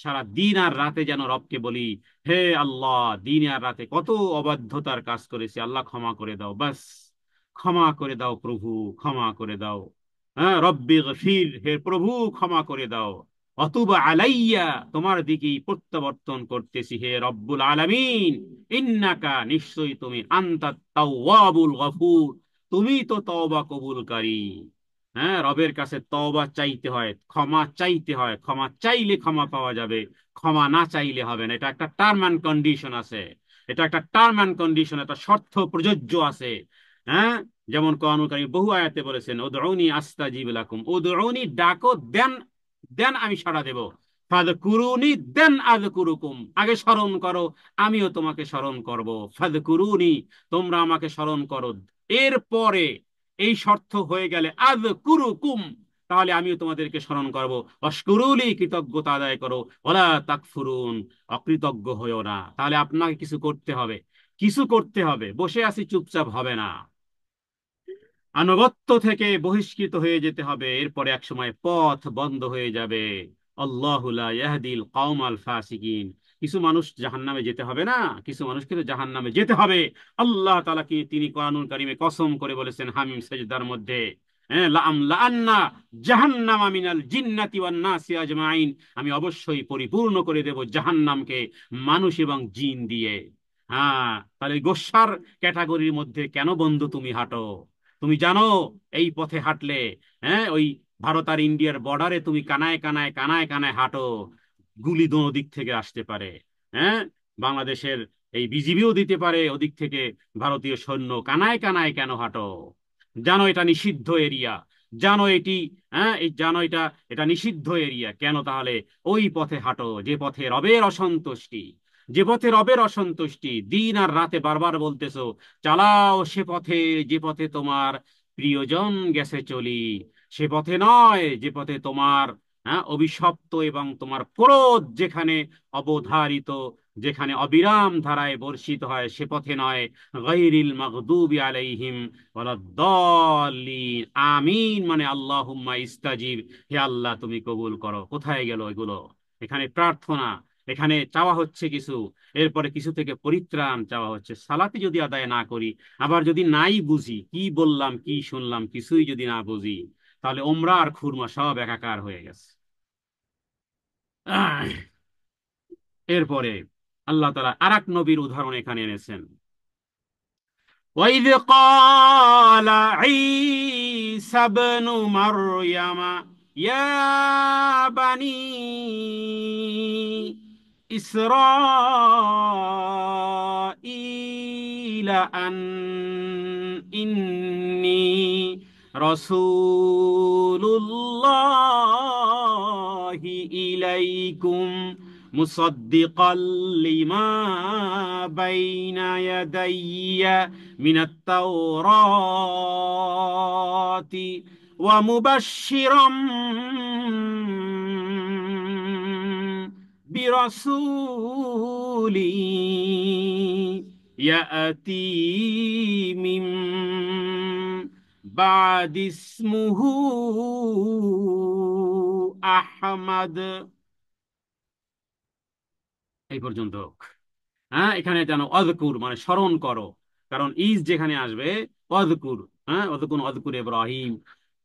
সারা দিন আর রাতে যেন রবকে বলি, হে আল্লাহ, দিন আর রাতে কত অবাধ্যতার কাজ করেছি, আল্লাহ ক্ষমা করে দাও, বাস ক্ষমা করে দাও প্রভু, ক্ষমা করে দাও। হ্যাঁ, রব্বি গফির, হে প্রভু ক্ষমা করে দাও। অতুবা আলাইয়া, তোমার দিকেই প্রত্যাবর্তন করতেছি হে রব্বুল আলামিন। ইন্নাকা, নিশ্চয়ই তুমি, আনতাত তাওয়াবুল গফুর, তুমি তো তওবা কবুলকারী। হ্যাঁ, রবের কাছে তওবা চাইতে হয়, ক্ষমা চাইতে হয়, ক্ষমা চাইলে ক্ষমা পাওয়া যাবে, ক্ষমা না চাইলে হবে না। এটা একটা টার্ম অ্যান্ড কন্ডিশন আছে, এটা একটা টার্ম অ্যান্ড কন্ডিশন, একটা শর্ত প্রযোজ্য আছে। হ্যাঁ, যেমন কোরআনুল কারীম বহু আয়াতে বলেছেন, উদউনি আস্তাজিব লাকুম, উদউনি ডাকো, দেন দেন আমি সাড়া দেব। ফাযকুরুনি, দেন আযকুরুকুম, আগে স্মরণ করো, আমিও তোমাকে স্মরণ করব। ফাযকুরুনি, তোমরা আমাকে স্মরণ করো, এরপরে এই শর্ত হয়ে গেলে আযকুরুকুম, তাহলে আমিও তোমাদেরকে স্মরণ করব। অশকুরুলি, কৃতজ্ঞতা আদায় করো। ওয়ালা তাকফুরুন, অকৃতজ্ঞ হইও না। তাহলে আপনাকে কিছু করতে হবে, কিছু করতে হবে, বসে আছি চুপচাপ হবে না, আনুগত্য থেকে বহিষ্কৃত হয়ে যেতে হবে। এরপরে এক সময় পথ বন্ধ হয়ে যাবে। আল্লাহু লা ইয়াহদিল কওমাল ফাসিকিন, কিছু মানুষ জাহান্নামে যেতে হবে না, কিছু মানুষকে তো জাহান্নামে যেতে হবে। আল্লাহ তাআলা কি তিনি কোরআনুল কারীমে কসম করে বলেছেন হামিম সেজদার মধ্যে, হ্যাঁ, লাআমলা জাহান্নামা মিনাল জিন্নাতি ওয়ান নাসি আজমাইন, আমি অবশ্যই পরিপূর্ণ করে দেব জাহান্নামকে মানুষ এবং জিন দিয়ে। হ্যাঁ, তাহলে গোস্বার ক্যাটাগরির মধ্যে কেন বন্ধু তুমি হাঁটো? তুমি জানো এই পথে হাঁটলে, হ্যাঁ, ওই ভারত আর ইন্ডিয়ার বর্ডারে তুমি কানায় কানায় কানায় কানায় হাঁটো, গুলি দোনো দিক থেকে আসতে পারে। হ্যাঁ, বাংলাদেশের এই বিজিবিও দিতে পারে ওদিক থেকে ভারতীয় সৈন্য, কানায় কানায় কেন হাঁটো? জানো এটা নিষিদ্ধ এরিয়া, জানো এটি, হ্যাঁ, এই জানো এটা, এটা নিষিদ্ধ এরিয়া, কেন তাহলে ওই পথে হাঁটো যে পথে রবের অসন্তুষ্টি, যে পথে রবের অসন্তুষ্টি? দিন আর রাতে বারবার বলতেছো, চালাও সে পথে যে পথে তোমার প্রিয়জন গেছে চলি, সে পথে নয় যে পথে তোমার, হ্যাঁ, অভিশপ্ত এবং তোমার ক্রোধ যেখানে অবধারিত, যেখানে অবিরাম ধারায় বর্ষিত হয়, সে পথে নয়। গায়রিল মাগদুবি আলাইহিম ওয়ালাদ-দাল্লিন, আমিন মানে আল্লাহুম্মা ইস্তাজিব, হে আল্লাহ তুমি কবুল করো। কোথায় গেল এগুলো? এখানে প্রার্থনা, এখানে চাওয়া হচ্ছে কিছু, এরপরে কিছু থেকে পরিত্রাণ চাওয়া হচ্ছে। সালাতি যদি আদায় না করি, আবার যদি নাই বুঝি কি বললাম কি শুনলাম, কিছুই যদি না বুঝি, তাহলে ওমরা আর খুরমা সব একাকার হয়ে গেছে। আহ, এরপরে আল্লাহ তাআলা আরেক নবীর উদাহরণ এখানে এনেছেন। وإذ قال عيسى ابن مريم يا بني إسرائيل إني رسول الله إليكم مصدقا لما بين يدي من التوراة ومبشرا برسول يأتي من بعد اسمه أحمد। এই পর্যন্ত। হ্যাঁ, এখানে যেন অযকুর মানে স্মরণ করো, কারণ ইজ যেখানে আসবে অযকুর, হ্যাঁ, অযকুর অযকুর ইব্রাহিম,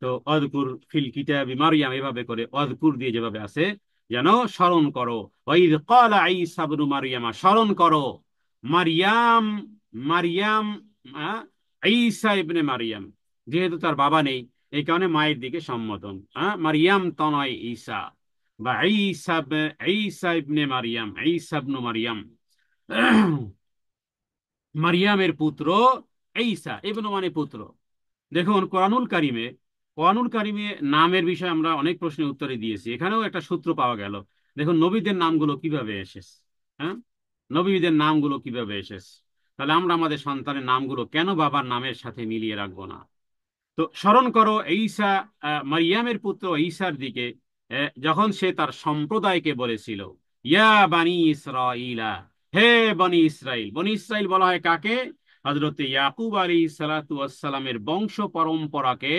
তো অযকুর ফিল কিতাবি মারইয়াম, এভাবে করে অযকুর দিয়ে যেভাবে আছে, যেন স্মরণ করো। ওয়াইদ ক্বালা ঈসা ইবনু মারইয়ামা, স্মরণ করো মারইয়াম, মারইয়াম, হ্যাঁ, ঈসা ইবনে মারইয়াম, যেহেতু তার বাবা নেই এই কারণে মায়ের দিকে সম্বোধন, হ্যাঁ, মারইয়াম তনয় ঈসা, বা ঈসা ঈসা ইবনে মারইয়াম, ঈসা ইবনু মারইয়াম, মারিয়ামের পুত্র ঈসা, ইবনু মানে পুত্র। দেখুন কোরআনুল কারিমে, কোরআনুল কারিমে নামের বিষয়ে আমরা অনেক প্রশ্নের উত্তরে দিয়েছি, এখানেও একটা সূত্র পাওয়া গেল। দেখুন নবীদের নামগুলো কিভাবে এসেছে, হ্যাঁ, নবীদের নামগুলো কিভাবে এসেছে। তাহলে আমরা আমাদের সন্তানের নামগুলো কেন বাবার নামের সাথে মিলিয়ে রাখবো না? তো স্মরণ করো ঈসা, মারিয়ামের পুত্র ঈসার দিকে, যখন সে তার সম্প্রদায়কে বলেছিল ইয়া বানি ইসরাইলা, হে বনি ইসরাইল। বনি ইসরাইল বলা হয় কাকে? হযরতে ইয়াকুব আলাইহিস সালাতু ওয়াস সালামের বংশ পরম্পরাকে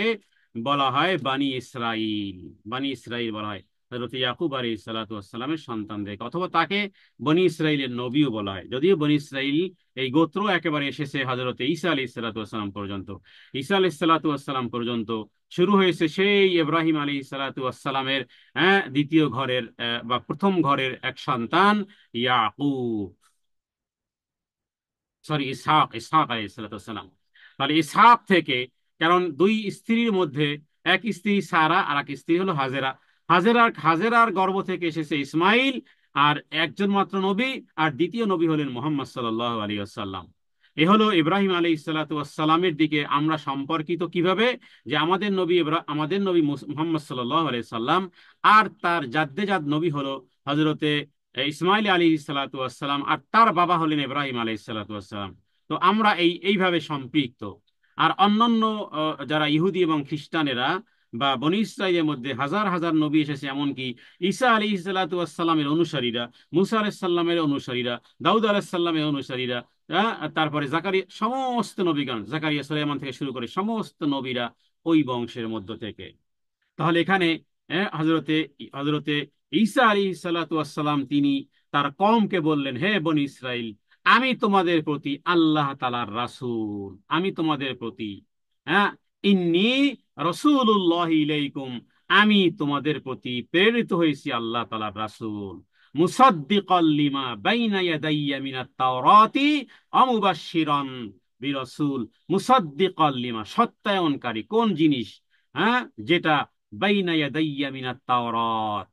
বলা হয় বানি ইসরাইল। বানি ইসরাইল বলা হয় হযরতে ইয়াকুব আলাইহিস সালাতু ওয়াস সালামের সন্তানদেরকে, অথবা তাকে বনি ইসরাইলের নবীও বলা হয়। যদিও বনি ইসরাইল এই গোত্র একেবারে এসেছে হযরতে ঈসা আলাইহিস সালাতু ওয়াস সালাম পর্যন্ত। ঈসা আলাইহিস সালাতু ওয়াস সালাম পর্যন্ত শুরু হয়েছে সেই ইব্রাহিম আলাইহিস সালাতু ওয়াস সালামের দ্বিতীয় ঘরের বা প্রথম ঘরের এক সন্তান ইয়াকুব, সরি ইসহাক, ইসহাক আলাইহিস সালাতু ওয়াস সালাম। তাহলে ইসহাক থেকে, কারণ দুই স্ত্রীর মধ্যে এক স্ত্রী সারা আর এক স্ত্রী হলো হাজেরা, হাজেরার গর্ভ থেকে এসেছে ইসমাইল, আর একজন মাত্র নবী, আর দ্বিতীয় নবী হলেন মুহাম্মদ সাল্লাল্লাহু আলাইহি ওয়াসাল্লাম। এ হলো ইব্রাহিম আলাইহিস সালাতু ওয়াস সালামের দিকে আমরা সম্পর্কিত কিভাবে, যে আমাদের নবী মুহাম্মদ সাল্লাল্লাহু আলাইহি সাল্লাম, আর তার জাদ্দে জাদ নবী হলো হযরতে ইসমাইল আলাইহিস সালাতু ওয়াস সালাম, আর তার বাবা হলেন ইব্রাহিম আলাইহিস সালাতু ওয়াস সালাম। তো আমরা এইভাবে সম্পৃক্ত। আর অন্যান্য যারা ইহুদি এবং খ্রিস্টানেরা বা বনী ইসরাইলের মধ্যে হাজার হাজার নবী এসেছে, এমনকি ঈসা আলাইহিস সালাতু ওয়াস সালামের অনুসারীরা, মুসা আলাইহিস সালামের অনুসারীরা, দাউদ আলাইহিস সালামের অনুসারীরা, তারপরে জাকারিয়া, সমস্ত নবীগণ, জাকারিয়া সুলাইমান থেকে শুরু করে সমস্ত নবীরা ওই বংশের মধ্য থেকে। তাহলে এখানে হজরতে হজরতে ঈসা আলাইহিস সালাতু ওয়াস সালাম তিনি তার কওমকে বললেন, হে বনি ইসরাইল, আমি তোমাদের প্রতি আল্লাহ তাআলার রাসূল, আমি তোমাদের প্রতি, হ্যাঁ, ইন্নী রাসূলুল্লাহ ইলাইকুম, আমি তোমাদের প্রতি প্রেরিত হয়েছি আল্লাহ তাআলার রাসূল, মুসাদ্দিকাল লিমা বাইনা ইয়াদাইয়া মিনাত তাওরাতি ওয়া মুবাশশিরান বিরাসূল। মুসাদ্দিকাল লিমা, সত্যায়নকারী কোন জিনিস? হ্যাঁ, যেটা বাইনা ইয়াদাইয়া মিনাত তাওরাত,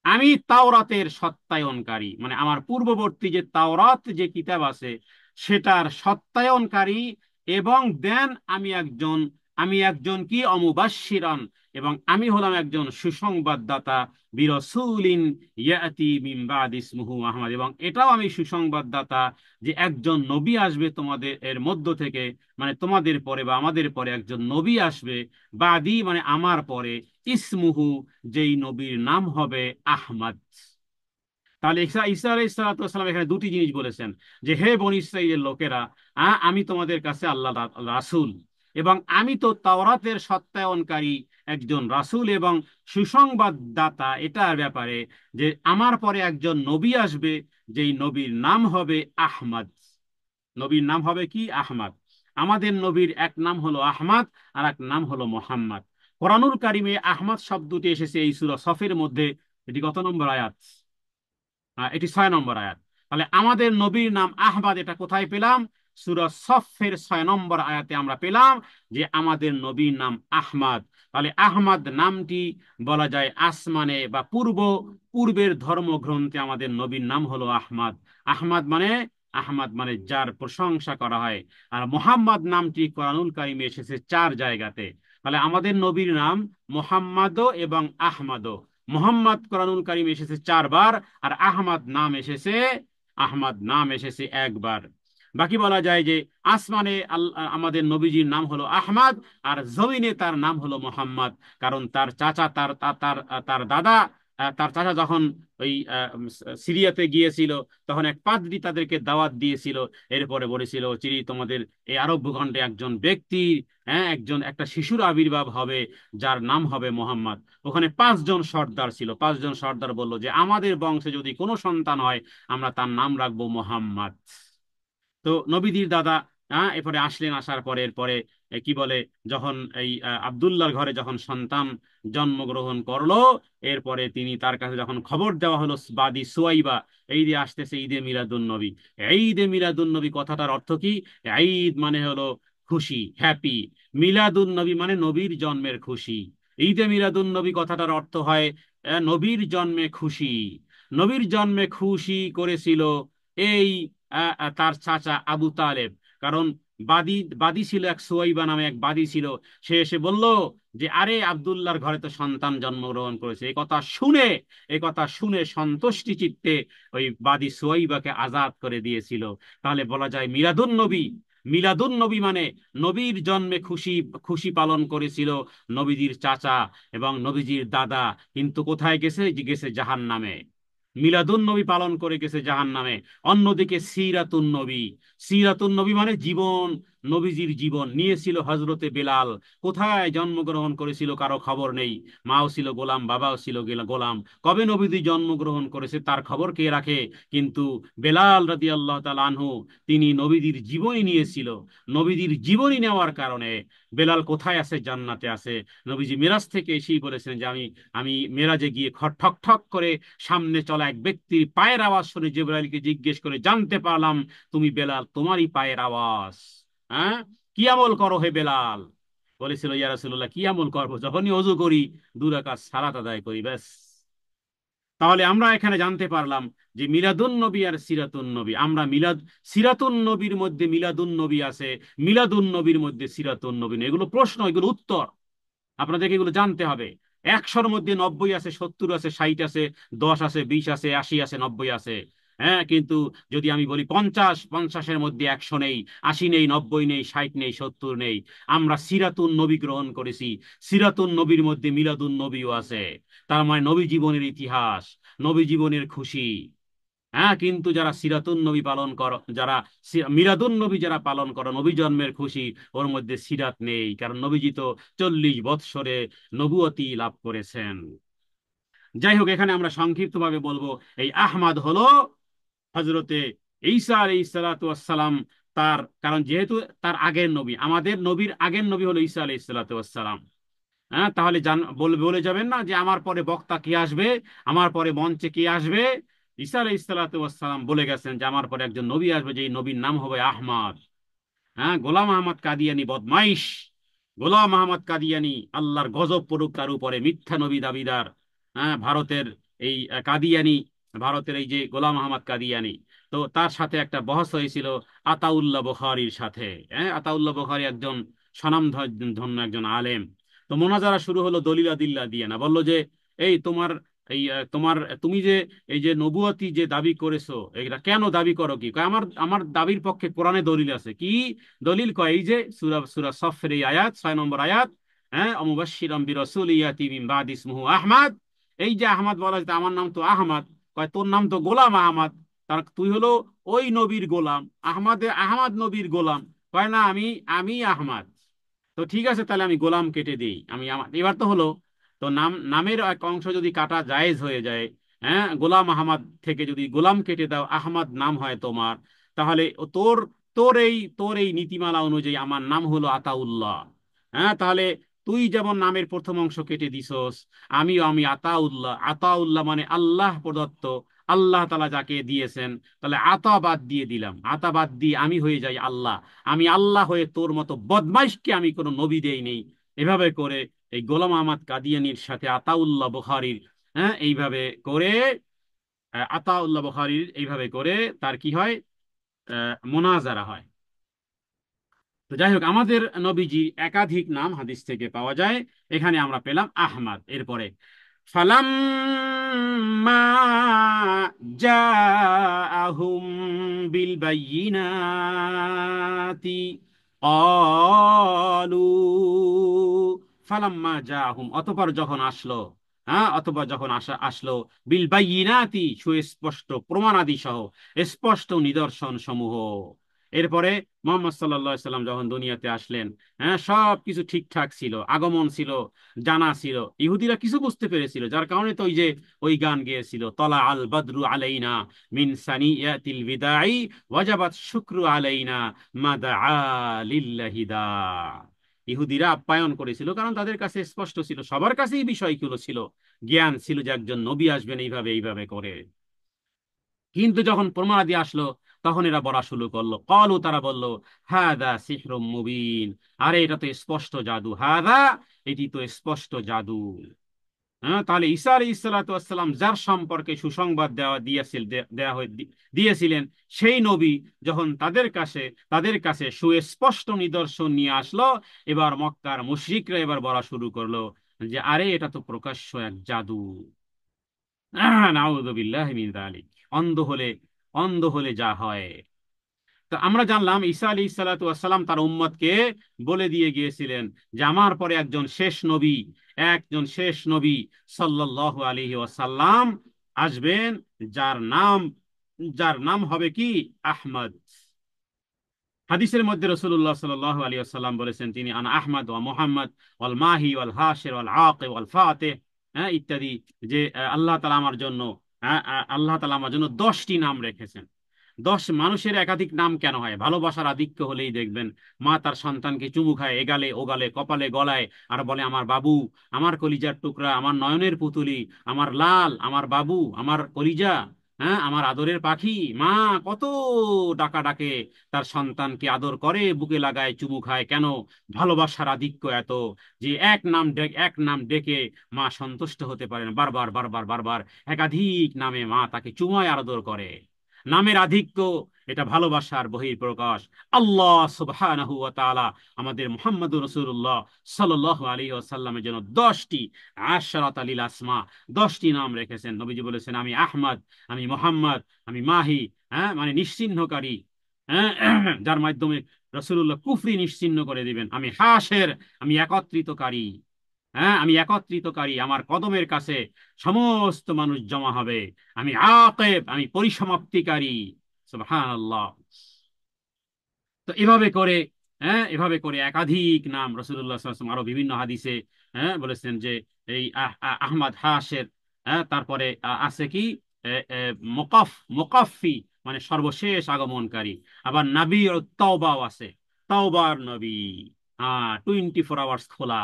আমি তাওরাতের সত্যায়নকারী, মানে আমার পূর্ববর্তী যে তাওরাত যে কিতাব আছে সেটার সত্যায়নকারী। এবং দেন আমি একজন কি অমুবাশশিরান, এবং আমি হলাম একজন সুসংবাদদাতা, বিরসুলিন ইয়াতি মিন বাদি ইসমুহু আহমদ, এবং এটাও আমি সুসংবাদদাতা যে একজন নবী আসবে তোমাদের এর মধ্য থেকে, মানে তোমাদের পরে বা আমাদের পরে একজন নবী আসবে, বাদি মানে আমার পরে, ইসমুহু যেই নবীর নাম হবে আহমদ। তাহলে ঈসা ঈসা আলাইহিস সালাতু ওয়াস সালাম এখানে দুটি জিনিস বলেছেন, যে হে বনী ইসরাইলের লোকেরা, আমি তোমাদের কাছে আল্লাহ রাসূল, এবং আমি তো তাওরাতের সত্যায়নকারী একজন রাসূল এবং সুসংবাদদাতা এটার ব্যাপারে, যে আমার পরে একজন নবী আসবে, যেই নবীর নাম হবে আহমদ। নবীর নাম হবে কি? আহমদ। আমাদের নবীর এক নাম হলো আহমদ, আর এক নাম হলো মোহাম্মদ। কোরআনুল কারিমে আহমদ শব্দটি এসেছে এই সূরা সফের মধ্যে। এটি কত নম্বর আয়াত? এটি 6 নম্বর আয়াত। তাহলে আমাদের নবীর নাম আহমদ, এটা কোথায় পেলাম? সূরা সফের 6 নম্বর আয়াতে আমরা পেলাম যে আমাদের নবীর নাম আহমদ। তাহলে আহমদ নামটি বলা যায় আসমানে বা পূর্বের ধর্মগ্রন্থে আমাদের নবীর নাম হলো আহমদ। আহমদ মানে, আহমদ মানে যার প্রশংসা করা হয়। আর মোহাম্মদ নামটি কোরআনুল কারিমে এসেছে 4 জায়গাতে। তাহলে আমাদের নবীর নাম মোহাম্মদও এবং আহমদও। মোহাম্মদ কোরআনুল কারিমে এসেছে 4 বার, আর আহমদ নাম এসেছে একবার। বাকি বলা যায় যে আসমানে আমাদের নবীজির নাম হলো আহমদ, আর জমিনে তার নাম হলো মোহাম্মদ। কারণ তার চাচা, তার তার তার তার দাদা, তার চাচা যখন ওই সিরিয়াতে গিয়েছিল, তখন এক পাদ্রী তাদেরকে দাওয়াত দিয়েছিল। এরপরে বলেছিল, চিরি তোমাদের এই আরব ভূখণ্ডে একজন ব্যক্তি, একটা শিশুর আবির্ভাব হবে, যার নাম হবে মোহাম্মদ। ওখানে 5 জন সর্দার ছিল। 5 জন সর্দার বলল যে আমাদের বংশে যদি কোনো সন্তান হয়, আমরা তার নাম রাখবো মোহাম্মদ। তো নবীজির দাদা এরপরে আসলেন, আসার পরে এরপরে কি বলে, যখন এই আব্দুল্লাহর ঘরে যখন সন্তান জন্মগ্রহণ করলো, এরপরে তার কাছে যখন খবর দেওয়া হলো বাদি সুয়াইবা, এই দিয়ে আসতেছে ঈদে মিলাদুন নবী। ঈদে মিলাদুন নবী কথাটার অর্থ কি? ঈদ মানে হলো খুশি, হ্যাপি। মিলাদুন নবী মানে নবীর জন্মের খুশি। ঈদে মিলাদুন নবী কথাটার অর্থ হয় নবীর জন্মে খুশি। নবীর জন্মে খুশি করেছিল এই তার চাচা আবু তালেব। কারণ বাদী বাদী ছিল, এক সুয়াইবা নামে এক বাদী ছিল। সে এসে বলল যে আরে আব্দুল্লাহর ঘরে তো সন্তান জন্মগ্রহণ করেছে। এই কথা শুনে সন্তুষ্টি চিত্তে ওই বাদী সুয়াইবাকে আজাদ করে দিয়েছিল। তাহলে বলা যায় মিলাদুন নবী, মিলাদুন নবী মানে নবীর জন্মে খুশি, খুশি পালন করেছিল নবীজির চাচা এবং নবীজির দাদা। কিন্তু কোথায় গেছে? গেছে জাহান্নামে। মিলাদুন নবী পালন করে গেছে জাহান্নামে। অন্যদিকে সিরাতুন নবী, সিরাতুন নবী মানে জীবন, নবীজির জীবন নিয়েছিল হজরতে বেলাল। কোথায় জন্মগ্রহণ করেছিল কারো খবর নেই। মাও ছিল গোলাম, বাবাও ছিল গোলাম। কবে নবীজি জন্মগ্রহণ করেছে তার খবর কে রাখে? কিন্তু বেলাল রাদিয়াল্লাহু তাআলা আনহু তিনি নবীজির জীবনী নিয়েছিল। নবীজির জীবনী নেওয়ার কারণে বেলাল কোথায় আছে? জান্নাতে আছে। নবীজি মিরাজ থেকে এসেই বলেছেন যে আমি আমি মেরাজে গিয়ে ঠক ঠক করে সামনে চলা এক ব্যক্তির পায়ের আওয়াজ শুনে জিবরাইলকে জিজ্ঞেস করে জানতে পারলাম তুমি বেলাল, তোমারই পায়ের আওয়াজ। হ্যাঁ, কি আমল করো হে বেলাল? বলেছিল ইয়া রাসূলুল্লাহ কি আমল করবো, যখনই ওযু করি 2 রাকাত সালাত আদায় করি, ব্যাস। তাহলে আমরা এখানে জানতে পারলাম যে মিলাদুন নবী আর সিরাতুন নবী, আমরা সিরাতুন নবীর মধ্যে মিলাদুন নবী আছে, মিলাদুন নবীর মধ্যে সিরাতুন নবী নেই। এগুলো প্রশ্ন, এগুলো উত্তর, আপনাদেরকে এগুলো জানতে হবে। 100-র মধ্যে 90 আছে, 70 আছে, 60 আছে, 10 আছে, 20 আছে, 80 আছে, 90 আছে। হ্যাঁ, কিন্তু যদি আমি বলি 50-50-এর মধ্যে 100 নেই, 80 নেই, 90 নেই, 60 নেই, 70 নেই। আমরা সিরাতুন নবী গ্রহণ করেছি। সিরাতুন নবীর মধ্যে মিলাদুন নবীও আছে। তার মানে নবী জীবনের ইতিহাস, নবী জীবনের খুশি। হ্যাঁ, কিন্তু যারা সিরাতুন নবী পালন করো, যারা মিলাদুন নবী যারা পালন করো, নবী জন্মের খুশি, ওর মধ্যে সিরাত নেই। কারণ নবীজি তো 40 বৎসরে নবুয়তি লাভ করেছেন। যাই হোক, এখানে আমরা সংক্ষিপ্তভাবে বলবো, এই আহমদ হলো হজরতে ঈসা আলাইহিস সালাতু ওয়াস সালাম। তার কারণ যেহেতু তার আগের নবী, আমাদের নবীর আগের নবী হলো ঈসা আলাইহিস সালাতু ওয়াস সালাম। হ্যাঁ, তাহলে বলে যাবেন না যে আমার পরে বক্তা কে আসবে, আমার পরে মঞ্চে কে আসবে। ঈসা আলাইহিস সালাতু ওয়াস সালাম বলে গেছেন যে আমার পরে একজন নবী আসবে, যে নবীর নাম হবে আহমদ। হ্যাঁ, গোলাম আহমদ কাদিয়ানি বদমাইশ, গোলাম আহমদ কাদিয়ানি আল্লাহর গজব পড়ুক তার উপরে, মিথ্যা নবী দাবিদার। হ্যাঁ, ভারতের এই কাদিয়ানি, ভারতের এই যে গোলাম আহমদ কাদিয়ানি, তো তার সাথে একটা বহস হয়েছিল আতাউল্লাহ বুখারীর সাথে। হ্যাঁ, আতাউল্লাহ বুখারী একজন স্বনামধন্য একজন আলেম। তো মোনাজারা শুরু হলো দলিল আদিল্লাহ দিয়ে, না বললো যে এই তোমার এই তুমি যে এই যে নবুয়তি যে দাবি করেছো, এটা কেন দাবি করো? কি কয়, আমার আমার দাবির পক্ষে কোরআনে দলিল আছে। কি দলিল? কয় এই যে সূরা সূরা সফের এই আয়াত, 6 নম্বর আয়াত। হ্যাঁ, অমুবাশশিরাম বিরাসূলিন ইয়াতি মিন বাদি ইসমুহু আহমদ। এই যে আহমদ বলা হয়েছে, আমার নাম তো আহমদ। কয় তোর নাম তো গোলাম আহমদ, তার তুই হলো ওই নবীর গোলাম। আহমদ নবীর গোলাম। কয় না, আমি আমি আহমদ। তো ঠিক আছে, তাহলে আমি গোলাম কেটে দিই, আমি আমার এবার তো হলো। তো নামের এক অংশ যদি কাটা জায়েজ হয়ে যায়, হ্যাঁ, গোলাম আহমদ থেকে যদি গোলাম কেটে দাও, আহমদ নাম হয় তোমার, তাহলে তোর তোর এই নীতিমালা অনুযায়ী আমার নাম হলো আতাউল্লাহ। হ্যাঁ, তাহলে তুই যেমন নামের প্রথম অংশ কেটে দিছস, আমি আতাউল্লাহ। আতাউল্লাহ মানে আল্লাহ প্রদত্ত, আল্লাহ তাআলা যাকে দিয়েছেন। তাহলে আতা বাদ দিয়ে দিলাম, আতা বাদ দিয়ে আমি হয়ে যাই আল্লাহ। আমি আল্লাহ হয়ে তোর মতো বদমাইশকে আমি কোনো নবী দেই নেই। এভাবে করে এই গোলাম আহমদ কাদিয়ানির সাথে আতাউল্লাহ বুখারীর, হ্যাঁ, এইভাবে করে আতাউল্লাহ বুখারীর এইভাবে করে তার কি হয়, মোনাজারা হয়। তো যাই হোক, আমাদের নবীজি একাধিক নাম হাদিস থেকে পাওয়া যায়। এখানে আমরা পেলাম আহমদ। এরপরে ফালাম্মা জাআহুম বিল বায়িনাতি ক্বালু, ফালাম্মা জাআহুম অতঃপর যখন আসলো, হ্যাঁ, অথবা যখন আসলো বিল বায়িনাতি সুস্পষ্ট প্রমাণাদি সহ, স্পষ্ট নিদর্শন সমূহ। এরপরে মোহাম্মদ সাল্লাল্লাহু আলাইহি সাল্লাম যখন দুনিয়াতে আসলেন, হ্যাঁ, সব কিছু ঠিকঠাক ছিল, আগমন ছিল, জানা ছিল। ইহুদিরা কিছু বুঝতে পেরেছিল, যার কারণে তো ওই যে ওই গান গেয়েছিল, তলা আল বদরু আলাইনা মিন সানিয়াতিল বিদাই ওয়াজাবাত শুকরু আলাইনা মাদা লিল্লাহি দা। ইহুদিরা আপ্যায়ন করেছিল, কারণ তাদের কাছে স্পষ্ট ছিল, সবার কাছেই বিষয়গুলো ছিল, জ্ঞান ছিল যে একজন নবী আসবেন এইভাবে এইভাবে করে। কিন্তু যখন প্রমাণাদি আসলো, তখন এরা বলা শুরু করলো, কলু তারা বলল, হাদা সিহরুম মুবিন, আরে এটা তো স্পষ্ট জাদু। হাদা, এটি তো স্পষ্ট জাদু। হ্যাঁ, তাহলে ঈসা আলাইহিস সালাতু ওয়াস সালাম যার সম্পর্কে সুসংবাদ দিয়েছিলেন, সেই নবী যখন তাদের কাছে সুস্পষ্ট নিদর্শন নিয়ে আসলো, এবার মক্কার মুশরিকরা এবার বলা শুরু করলো যে আরে এটা তো প্রকাশ্য এক জাদু। নাউযু বিল্লাহি মিন যালিক। অন্ধ হলে অন্ধ হলে যা হয়। তো আমরা জানলাম ঈসা আলাইহিস সালাতু ওয়াস সালাম তার উম্মতকে বলে দিয়ে গিয়েছিলেন যে আমার পরে একজন শেষ নবী সাল্লাল্লাহু আলাইহি ওয়াসাল্লাম আসবেন যার নাম যার নাম হবে কি আহমদ। হাদিসের মধ্যে রাসূলুল্লাহ সাল্লাল্লাহু আলাইহি ওয়াসাল্লাম বলেছেন তিনি আনা আহমদ ওয়া মুহাম্মদ ওয়াল মাহি ওয়াল হাশির ওয়াল আকিব ওয়াল ফাতিহ, হ্যাঁ ইত্যাদি। যে আল্লাহ তাআলা আমার জন্য, আল্লাহ তাআলা আমার জন্য 10টি নাম রেখেছেন। 10 মানুষের একাধিক নাম কেন হয়? ভালোবাসার আধিক্য হলেই দেখবেন মা তার সন্তানকে চুমু খায় এগালে ওগালে কপালে গলায়, আর বলে আমার বাবু, আমার কলিজার টুকরা, আমার নয়নের পুতুলি, আমার লাল, আমার বাবু, আমার কলিজা, হ্যাঁ আমার আদরের পাখি। মা কত ডাকা ডাকে তার সন্তানকে, আদর করে, বুকে লাগায়, চুমু খায়। কেন? ভালোবাসার আধিক্য এত যে এক নাম ডেকে মা সন্তুষ্ট হতে পারেন, বারবার বারবার বারবার একাধিক নামে মা তাকে চুমায় আদর করে। নামের আধিক্য, এটা ভালোবাসার বহিঃপ্রকাশ। আল্লাহ সুবহানাহু ওয়া তাআলা আমাদের মুহাম্মদুর রাসূলুল্লাহ সাল্লাল্লাহু আলাইহি ওয়াসাল্লামের জন্য 10টি আশরাত আলিল আসমা, 10টি নাম রেখেছেন। নবীজি বলেছেন আমি আহমদ, আমি মোহাম্মদ, আমি মাহি, হ্যাঁ মানে নিশ্চিহ্নকারী, হ্যাঁ যার মাধ্যমে রাসূলুল্লাহ কুফরি নিশ্চিহ্ন করে দিবেন। আমি হাসের, আমি একত্রিতকারী, হ্যাঁ আমি একত্রিতকারী, আমার কদমের কাছে সমস্ত মানুষ জমা হবে। আমি আকিব, আমি পরিসমাপ্তিকারী। সুবহানাল্লাহ। তো এভাবে করে, এভাবে করে একাধিক নাম রাসূলুল্লাহ সাল্লাল্লাহু আলাইহি ওয়াসাল্লাম আরো বিভিন্ন হাদিসে বলেছেন যে এই আহমদ হাসের, তারপরে আছে কি এ, এ, মুকাফফি মানে সর্বশেষ আগমনকারী। আবার নবী ও তাওবাও আছে, তাওবার নবী। 24 আওয়ার্স খোলা,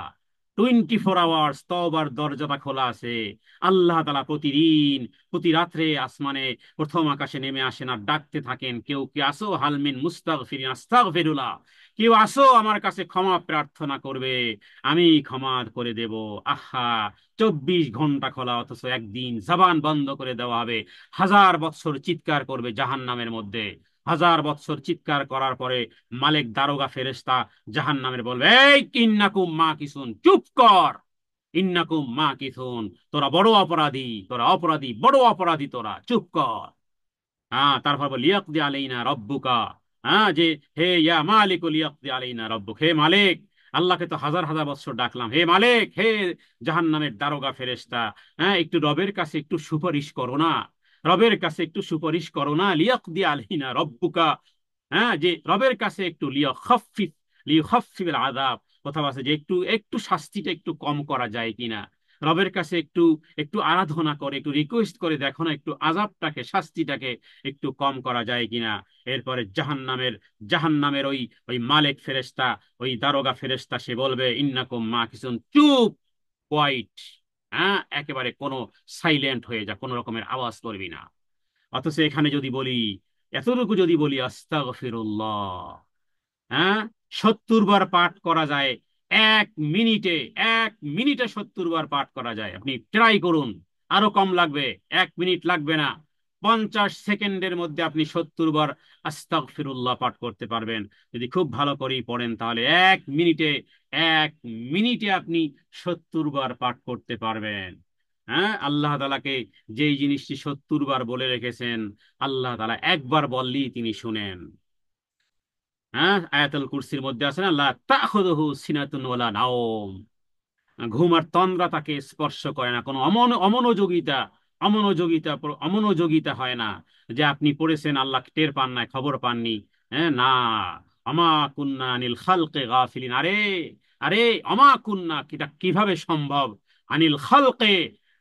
24 আওয়ার্স তওবার দরজাটা খোলা আছে। আল্লাহ তাআলা প্রতিদিন প্রতি রাত্রে আসমানে প্রথম আকাশে নেমে আসেন আর ডাকতে থাকেন, কেউ কি আসো হালমিন মুস্তাগফিরিন আস্তাগফিরুল্লাহ, কেউ আসো আমার কাছে ক্ষমা প্রার্থনা করবে, আমি ক্ষমা করে দেব। আহা, 24 ঘন্টা খোলা, অথচ একদিন জবান বন্ধ করে দেওয়া হবে। 1000 বৎসর চিৎকার করবে জাহান্নামের মধ্যে। 1000 বৎসর চিৎকার করার পরে মালিক দারোগা ফেরেশতা জাহান্নামের বলবে, এই ইন্নাকুম মা কিসুন, চুপ কর, ইন্নাকুম মা কিসুন, তোরা বড় অপরাধী, তোরা অপরাধী, বড় অপরাধী, তোরা চুপ কর। তারপর বল লিয়াকদি আলাইনা রব্বুকা, যে হে ইয়া মালিক লিয়াকদি আলাইনা রব্বুক, হে মালিক, আল্লাহকে তো হাজার হাজার বছর ডাকলাম, হে মালিক, হে জাহান্নামের দারোগা ফেরেশতা, একটু রবের কাছে একটু সুপারিশ করো না, রবের কাছে একটু সুপারিশ করো না, লিয়াকদি আলাইনা রব্বুকা, যে রবের কাছে একটু লিয়াখাফফিফ আযাব, কথা আছে যে একটু একটু শাস্তিটা একটু কম করা যায় কিনা। রবের কাছে একটু একটু আরাধনা করে, একটু রিকোয়েস্ট করে দেখো না, একটু আযাবটাকে, শাস্তিটাকে একটু কম করা যায় কিনা। এরপরে জাহান্নামের ওই ওই মালিক ফেরেশতা, ওই দারোগা ফেরেশতা, সে বলবে ইন্নাকুম মাকিসুন, চুপ, কোয়াইট, একেবারে কোনো সাইলেন্ট হয়ে যা, কোনো রকমের আওয়াজ করবি না। অথচ এখানে যদি বলি, এতটুকু যদি বলি আস্তাগফিরুল্লাহ, হ্যাঁ 70 বার পাঠ করা যায় 1 মিনিটে, 1 মিনিটে 70 বার পাঠ করা যায়। আপনি ট্রাই করুন, আরো কম লাগবে, 1 মিনিট লাগবে না, 50 সেকেন্ডের মধ্যে আপনি 70 বার আস্তাগফিরুল্লাহ পাঠ করতে পারবেন। যদি খুব ভালো করেই পড়েন তাহলে 1 মিনিটে, 1 মিনিটে আপনি 70 বার পাঠ করতে পারবেন। আল্লাহ তাআলাকে যেই জিনিসটি 70 বার বলে রেখেছেন, আল্লাহ তাআলা একবার বললেই তিনি শুনেন। আয়াতুল কুরসির মধ্যে আছে না, লা তাখুযুহু সিনাতুন ওয়ালা নাওম, ঘুম আর তন্দ্রা তাকে স্পর্শ করে না, কোনো অমনোযোগিতা, অমনোযোগিতা হয় না। যে আপনি পড়েছেন আল্লাহ টের পান না, খবর পাননি, না। আমা কুন্না আনিল খালকে গাফিলিন, আরে আরে আমা কুন্না, এটা কিভাবে সম্ভব, আনিল খালকে,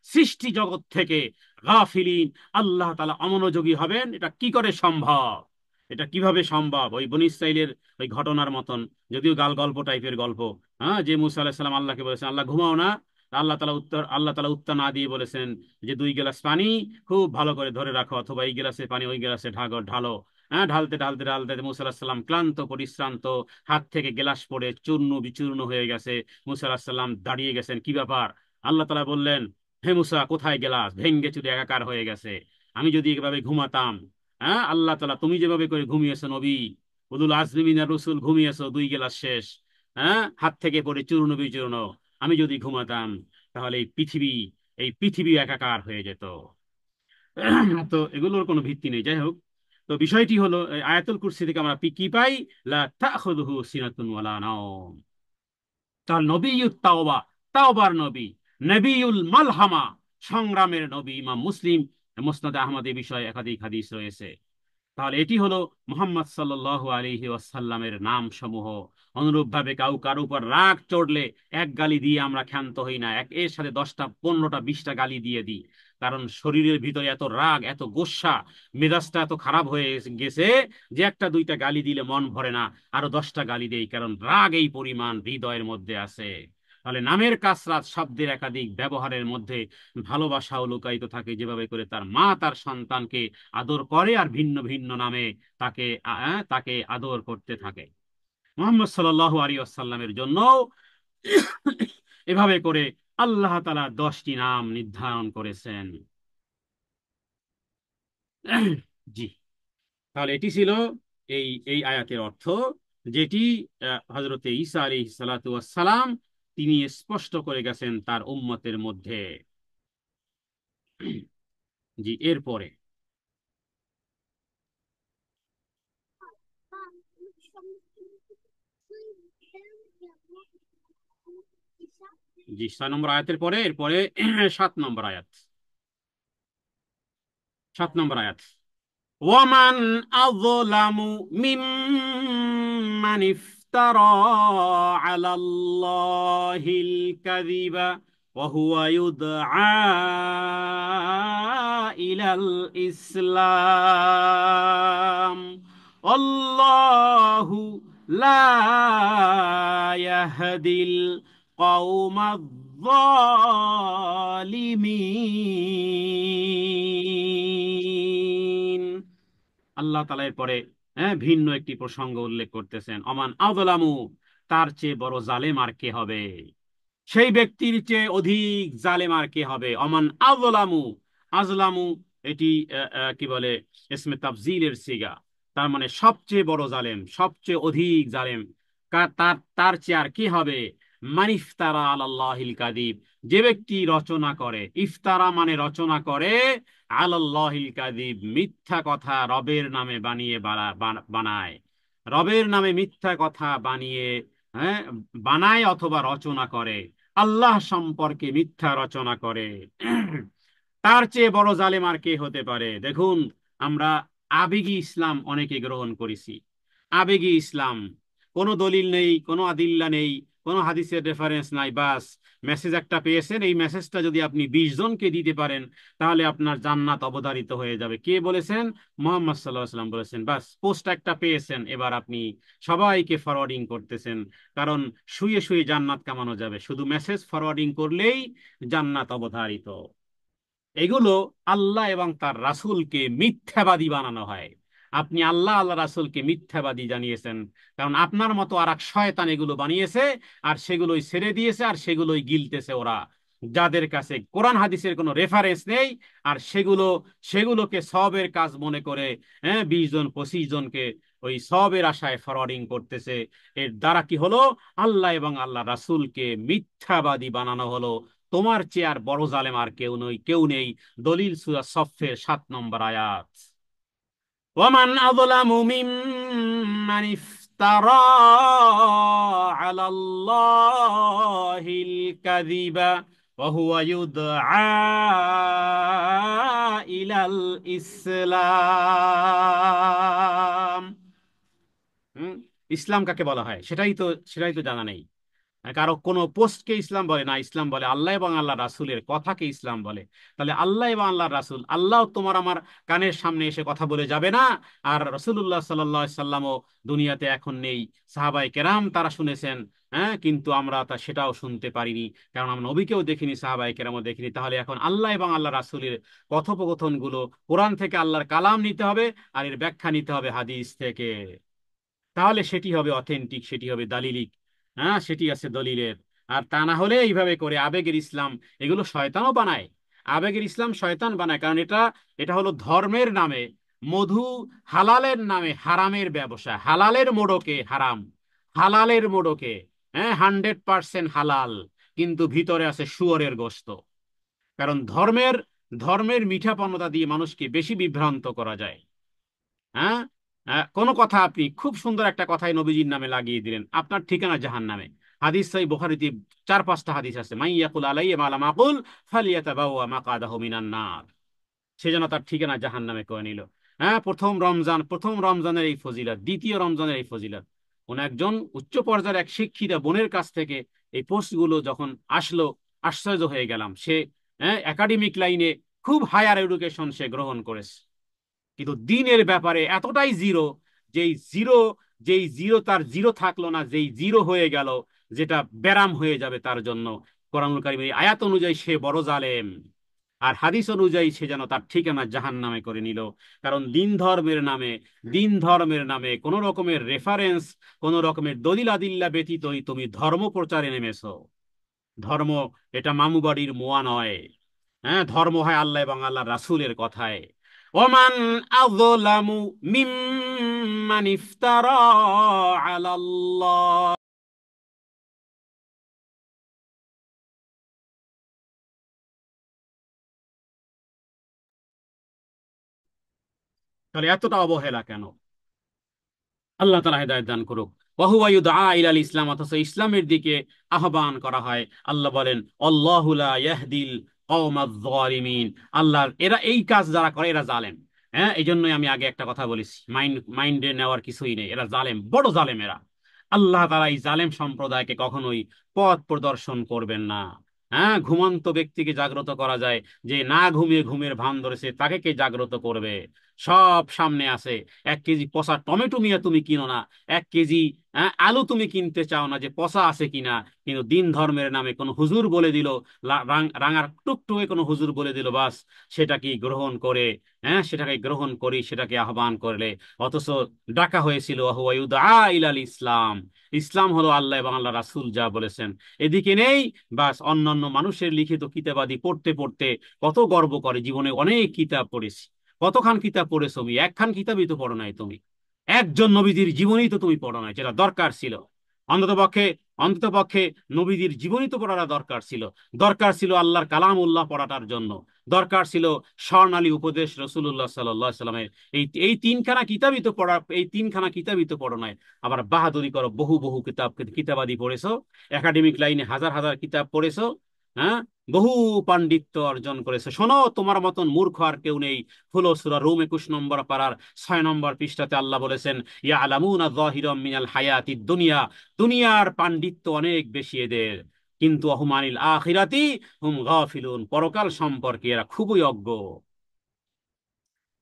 সৃষ্টি জগৎ থেকে, গাফিলিন, আল্লাহ তাআলা অমনোযোগী হবেন, এটা কি করে সম্ভব, এটা কিভাবে সম্ভব? ওই বনী ইসরাইলের ওই ঘটনার মতন, যদিও গল্প টাইপের গল্প। যে মুসা আলাইহিস সালাম আল্লাহকে বলেছেন আল্লাহ ঘুমাও না, আল্লাহ তাআলা উত্তর না দিয়ে বলেছেন যে 2 গ্লাস পানি খুব ভালো করে ধরে রাখো, অথবা এই গ্লাসে পানি ওই গ্লাসে ঢালো। ঢালতে ঢালতে ঢালতে মুসা আলাইহিস সালাম ক্লান্ত পরিশ্রান্ত, হাত থেকে গ্লাস পড়ে চূর্ণ বিচূর্ণ হয়ে গেছে। মুসা আলাইহিস সালাম দাঁড়িয়ে গেছেন, কি ব্যাপার? আল্লাহ তাআলা বললেন, হে মুসা, কোথায় গ্লাস? ভেঙ্গে চুরে একাকার হয়ে গেছে। আমি যদি এভাবে ঘুমাতাম, আল্লাহ তাআলা, তুমি যেভাবে করে ঘুমিয়েছো নবী, উলুল আজমি মিনার রাসূল ঘুমিয়েছো, 2 গ্লাস শেষ, হাত থেকে পড়ে চূর্ণ বিচূর্ণ, আমি যদি ঘুমাতাম তাহলে এই পৃথিবী একাকার হয়ে যেত। তো এগুলোর কোনো ভিত্তি নেই, যাই হোক। তো বিষয়টি হলো এই আয়াতুল কুরসি থেকে আমরা কি পাই? লা তাখুযুহু সিনাতুন ওয়ালা নাওম। তার নবিয়ুত তাওবা, তাওবার নবী, নবিউল মালহামা, সংগ্রামের নবী। ইমাম মুসলিম মুসনাদে আহমদ এই বিষয়ে একাধিক হাদিস রয়েছে। তাহলে এটি হলো মুহাম্মদ সাল্লাল্লাহু আলাইহি ওয়াসাল্লামের নাম সমূহ। অনুরূপ ভাবে কারো উপর রাগ চড়লে এক গালি দিয়ে আমরা ক্ষান্ত হই না, এর সাথে 10টা 15টা 20টা গালি দিয়ে দিই। কারণ শরীরের ভিতরে এত রাগ, এত গোস্বা, মেজাজটা এত খারাপ হয়ে গেছে যে একটা দুইটা গালি দিলে মন ভরে না, আরো 10টা গালি দেই, কারণ রাগ এই পরিমাণ হৃদয়ের মধ্যে আছে। তাহলে নামের কাসরাত শব্দের একাধিক ব্যবহারের মধ্যে ভালোবাসাও লুকায়িত থাকে, যেভাবে করে তার মা তার সন্তানকে আদর করে আর ভিন্ন ভিন্ন নামে তাকে আদর করতে থাকে। মুহাম্মদ সাল্লাল্লাহু আলাইহি ওয়াসাল্লামের জন্য এভাবে করে আল্লাহ তাআলা 10টি নাম নির্ধারণ করেছেন। জি, তাহলে এটি ছিল এই এই আয়াতের অর্থ, যেটি হযরতে ঈসা আলাইহিস সালাতু ওয়াস সালাম তিনি স্পষ্ট করে গেছেন তার উম্মতের মধ্যে। জি, এরপরে জি 6 নম্বর আয়াতের পরে এরপরে 7 নম্বর আয়াত। 7 নম্বর আয়াত, ওয়ামান আযলামু মিম্মান ইফতারা আলাল্লাহিল কাযিবা ওয়া হুয়া ইউদআ ইলাল ইসলাম আল্লাহু লা ইয়াহদিল কওমায যালিমিন। আল্লাহ তাআলা এর পরে ভিন্ন একটি প্রসঙ্গ উল্লেখ করতেছেন, অমান আযলামু, তার চেয়ে বড় জালেম আর কে হবে, সেই ব্যক্তির চেয়ে অধিক জালেম আর কে হবে। অমান আযলামু, আযলামু এটি কি বলে, ইসমে তাফজিলের সিগা, তার মানে সবচেয়ে বড় জালেম, সবচেয়ে অধিক জালেম তার তার চেয়ে আর কি হবে। মান ইফতারা আলাল্লাহিল কাযিব, যে ব্যক্তি রচনা করে, ইফতারা মানে রচনা করে, আলাল্লাহিল কাযিব মিথ্যা কথা রবের নামে বানিয়ে বানায়, রবের নামে মিথ্যা কথা বানিয়ে হ্যাঁ বানায় অথবা রচনা করে, আল্লাহ সম্পর্কে মিথ্যা রচনা করে, তার চেয়ে বড় জালেম আর কে হতে পারে। দেখুন, আমরা আবেগী ইসলাম অনেকে গ্রহণ করেছি। আবেগী ইসলাম, কোনো দলিল নেই, কোনো আদিল্লা নেই, কোনো হাদিসের রেফারেন্স নাই, বাস মেসেজ একটা পেয়েছেন, এই মেসেজটা যদি আপনি 20 জনকে দিতে পারেন তাহলে আপনার জান্নাত অবধারিত হয়ে যাবে। কে বলেছেন? মুহাম্মদ সাল্লাল্লাহু আলাইহি ওয়াসাল্লাম বলেছেন। বাস, পোস্ট একটা পেয়েছেন, এবার আপনি সবাইকে ফরওয়ার্ডিং করতেছেন, কারণ শুয়ে শুয়ে জান্নাত কামানো যাবে, শুধু মেসেজ ফরওয়ার্ডিং করলেই জান্নাত অবধারিত। এগুলো আল্লাহ এবং তার রাসূলকে মিথ্যাবাদী বানানো হয়। আপনি আল্লাহ আল্লাহ রাসূলকে মিথ্যাবাদী জানিয়েছেন, কারণ আপনার মতো আর এক শয়তান এগুলো বানিয়েছে, আর সেগুলোই ছেড়ে দিয়েছে, আর সেগুলোই গিলতেছে ওরা, যাদের কাছে কোরআন হাদিসের কোনো রেফারেন্স নেই, আর সেগুলোকে সবের কাজ মনে করে 20 জন 25 জনকে ওই সবের আশায় ফরওয়ার্ডিং করতেছে। এর দ্বারা কি হলো? আল্লাহ এবং আল্লাহ রাসূলকে মিথ্যাবাদী বানানো হলো। তোমার চেয়ে আর বড় জালেম আর কেউ নেই। দলিল সূরা সফফের 7 নম্বর আয়াত। ওয়ামান আযলামু মিম্মান ইফতারা আলাল্লাহিল কাযিবা ওয়া হুয়া ইউদআ ইলাল ইসলাম। হুম, ইসলাম কাকে বলা হয় সেটাই তো জানা নেই। কারো কোনো পোস্টকে ইসলাম বলে না, ইসলাম বলে আল্লাহ এবং আল্লাহ রাসূলের কথাকে ইসলাম বলে। তাহলে আল্লাহ এবং আল্লাহ রাসূল, আল্লাহ তোমার আমার কানের সামনে এসে কথা বলে যাবে না, আর রাসূলুল্লাহ সাল্লাল্লাহু আলাইহি সাল্লামও দুনিয়াতে এখন নেই। সাহাবায়ে কেরাম তারা শুনেছেন, কিন্তু আমরা সেটাও শুনতে পারিনি, কারণ আমরা নবীকেও দেখিনি, সাহাবায়ে কেরামও দেখিনি। তাহলে এখন আল্লাহ এবং আল্লাহ রাসূলের কথোপকথন গুলো কোরআন থেকে, আল্লাহর কালাম নিতে হবে, আর এর ব্যাখ্যা নিতে হবে হাদিস থেকে। তাহলে সেটি হবে অথেন্টিক, সেটি হবে দালিলিক, সেটি আছে দলিলের। আর তা না হলে এইভাবে করে আবেগের ইসলাম, এগুলো শয়তানও বানায়। আবেগের ইসলাম শয়তান বানায়, কারণ এটা এটা হলো ধর্মের নামে মধু, হালালের নামে হারামের ব্যবসা, হালালের মোড়কে হারাম, হালালের মোড়কে 100% হালাল, কিন্তু ভিতরে আছে শুয়োরের গোশত। কারণ ধর্মের ধর্মের মিঠাপনতা দিয়ে মানুষকে বেশি বিভ্রান্ত করা যায়। হ্যাঁ কোনো কথা আপনি খুব সুন্দর একটা কথাই নবীজির নামে লাগিয়ে দিলেন, আপনার ঠিকানা জাহান্নামে। হাদিস সহিহ বুখারীতে 4-5টা হাদিস আছে, মাই ইয়াকুল আলাইয়া মা লাম আকুল ফালিয়াতাবাওয়া মাকআদাহু মিনান নার। সে যেন তার ঠিকানা জাহান্নামে করে নিল। হ্যাঁ, প্রথম রমজানের এই ফজিলত, দ্বিতীয় রমজানের এই ফজিলত। কোন একজন উচ্চ পর্যায়ের এক শিক্ষিতা বোনের কাছ থেকে এই পোস্টগুলো যখন আসলো, আশ্চর্য হয়ে গেলাম। সে একাডেমিক লাইনে খুব হায়ার এডুকেশন সে গ্রহণ করেছে, কিন্তু দিনের ব্যাপারে এতটাই জিরো, যেই জিরো যেই জিরো তার জিরো থাকলো না, যেই জিরো হয়ে গেল, যেটা ব্যারাম হয়ে যাবে তার জন্য। কোরআনুল কারীমের এই আয়াত অনুযায়ী সে বড় জালেম, আর হাদিস অনুযায়ী সে যেন তার ঠিকানা জাহান্নামে করে নিল। কারণ দিন ধর্মের নামে কোন রকমের রেফারেন্স, কোন রকমের দলিল আদিল্লা ব্যতীতই তুমি ধর্ম প্রচারে নেমেছো। ধর্ম এটা মামু বাড়ির মোয়া নয়। হ্যাঁ, ধর্ম হয় আল্লাহ এবং আল্লাহ রাসূলের কথায়। ওমান আযলামু মিম্মান ইফতারা আলাল্লাহ। তাহলে এতটা অবহেলা কেন? আল্লাহ তাআলা হেদায়েত দান করুক। ওয়াহুয়া ইউদআ ইলাল ইসলাম, অথচ ইসলামের দিকে আহ্বান করা হয়। আল্লাহ বলেন, আল্লাহু লা ইয়াহদিল কওমাজ জালিমিন। আল্লাহ, এরা এই কাজ যারা করে এরা জালেম। হ্যাঁ, এই জন্যই আমি আগে একটা কথা বলেছি, মাইন্ডে নেওয়ার কিছুই নেই, এরা জালেম, বড় জালেম এরা। আল্লাহ তাআলা এই জালেম সম্প্রদায়কে কখনোই পথ প্রদর্শন করবেন না। হ্যাঁ, ঘুমন্ত ব্যক্তিকে জাগ্রত করা যায়, যে না ঘুমিয়ে ঘুমের ভান ধরেছে তাকে কে জাগ্রত করবে? সব সামনে আছে। 1 কেজি পচা টমেটো নিয়ে তুমি কিনো না, 1 কেজি আলু তুমি কিনতে চাও না যে পচা আছে কিনা। কিন্তু দিন ধর্মের নামে কোন হুজুর বলে দিল, রাঙার টুকটুকে কোনো হুজুর বলে দিল, বাস সেটাকে গ্রহণ করে, সেটাকে গ্রহণ করি, সেটাকে আহ্বান করলে। অথচ ডাকা হয়েছিল ওয়াহুয়া ইউদআ ইলাল ইসলাম। ইসলাম হলো আল্লাহ এবং আল্লাহ রাসূল যা বলেছেন, এদিকে নেই। বাস অন্যান্য মানুষের লিখিত কিতাবাদি পড়তে পড়তে কত গর্ব করে, জীবনে অনেক কিতাব পড়েছি। কতখান কিতাব পড়েছো তুমি? একখান কিতাবই তো পড়ো নাই তুমি। একজন নবীজির জীবনী তো তুমি পড়ো নাই, যেটা দরকার ছিল। অন্তত পক্ষে অন্তত পক্ষে নবীজির জীবনী তো পড়াটা দরকার ছিল। দরকার ছিল আল্লাহর কালাম উল্লাহ পড়াটার জন্য। দরকার ছিল স্বর্ণালী উপদেশ রাসূলুল্লাহ সাল্লাল্লাহু আলাইহি সাল্লামের। এই তিনখানা কিতাবই তো পড়া, এই তিনখানা কিতাবই তো পড়ো নাই। আবার বাহাদুরি করো, বহু বহু কিতাবাদি পড়েছো, একাডেমিক লাইনে হাজার হাজার কিতাব পড়েছো। হ্যাঁ, বহু পাণ্ডিত্য অর্জন করেছে। শোনো, তোমার মতন মূর্খ আর কেউ নেই। হলো সূরা রুম 21 নম্বর পারার 6 নম্বর পৃষ্ঠাতে আল্লাহ বলেছেন, ইয়ালামুনা যাহিরাম মিনাল হায়াতিদ দুনিয়া। দুনিয়ার পাণ্ডিত্য অনেক বেশি এদের, কিন্তু হুমানিল আখিরাতি হুম গাফিলুন, পরকাল সম্পর্কে এরা খুবই অজ্ঞ।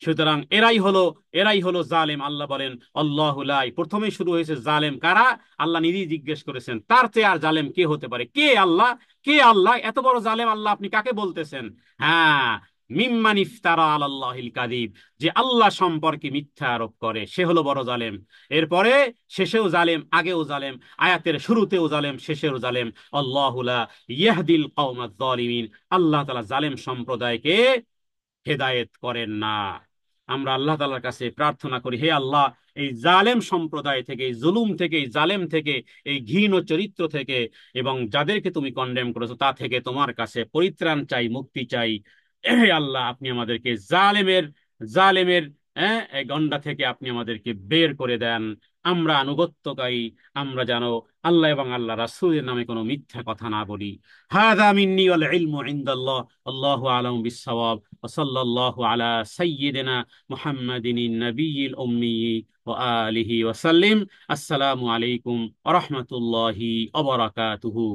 সুতরাং এরাই হলো জালেম। আল্লাহ বলেন, আল্লাহু লা, প্রথমে শুরু হয়েছে জালেম কারা? আল্লাহ নিজেই জিজ্ঞেস করেছেন, তার চেয়ে আর জালেম কে হতে পারে? কে আল্লাহ? কে আল্লাহ? এত বড় জালেম আল্লাহ আপনি কাকে বলতেছেন? হ্যাঁ, মিম্মান ইফতারা আলাল্লাহিল কাযিব, যে আল্লাহ সম্পর্কে মিথ্যা আরোপ করে, সে হলো বড় জালেম। এরপরে শেষেও জালেম, আগেও জালেম, আয়াতের শুরুতেও জালেম, শেষেও জালেম। আল্লাহু লা ইয়াহদিল কওমাজ জালিমিন। আল্লাহ তাআলা জালেম সম্প্রদায়কে হেদায়েত করেন না। আমরা আল্লাহ তাআলার কাছে প্রার্থনা করি, হে আল্লাহ, এই জালেম সম্প্রদায় থেকে, এই জুলুম থেকে, এই জালেম থেকে, এই ঘৃণ চরিত্র থেকে, এবং যাদেরকে তুমি কন্ডেম করেছো তা থেকে তোমার কাছে পরিত্রাণ চাই, মুক্তি চাই। হে আল্লাহ, আপনি আমাদেরকে জালেমের এই গন্ডা থেকে আপনি আমাদেরকে বের করে দেন। আমরা আনুগত্যকারী, আমরা যেন আল্লাহ এবং আল্লাহ রাসূলের নামে কোনো মিথ্যা কথা না বলি। হাযা মিন্নি ওয়াল ইলমু ইনদাল্লাহ। আল্লাহু আ'লামু বিস-সাওয়াব। ওয়া সাল্লাল্লাহু আলা সাইয়্যিদিনা মুহাম্মাদিন নাবিয়্যিল উম্মি ওয়া আলিহি ওয়া সাল্লিম। আসসালামু আলাইকুম ওয়া রাহমাতুল্লাহি ওয়া বারাকাতুহু।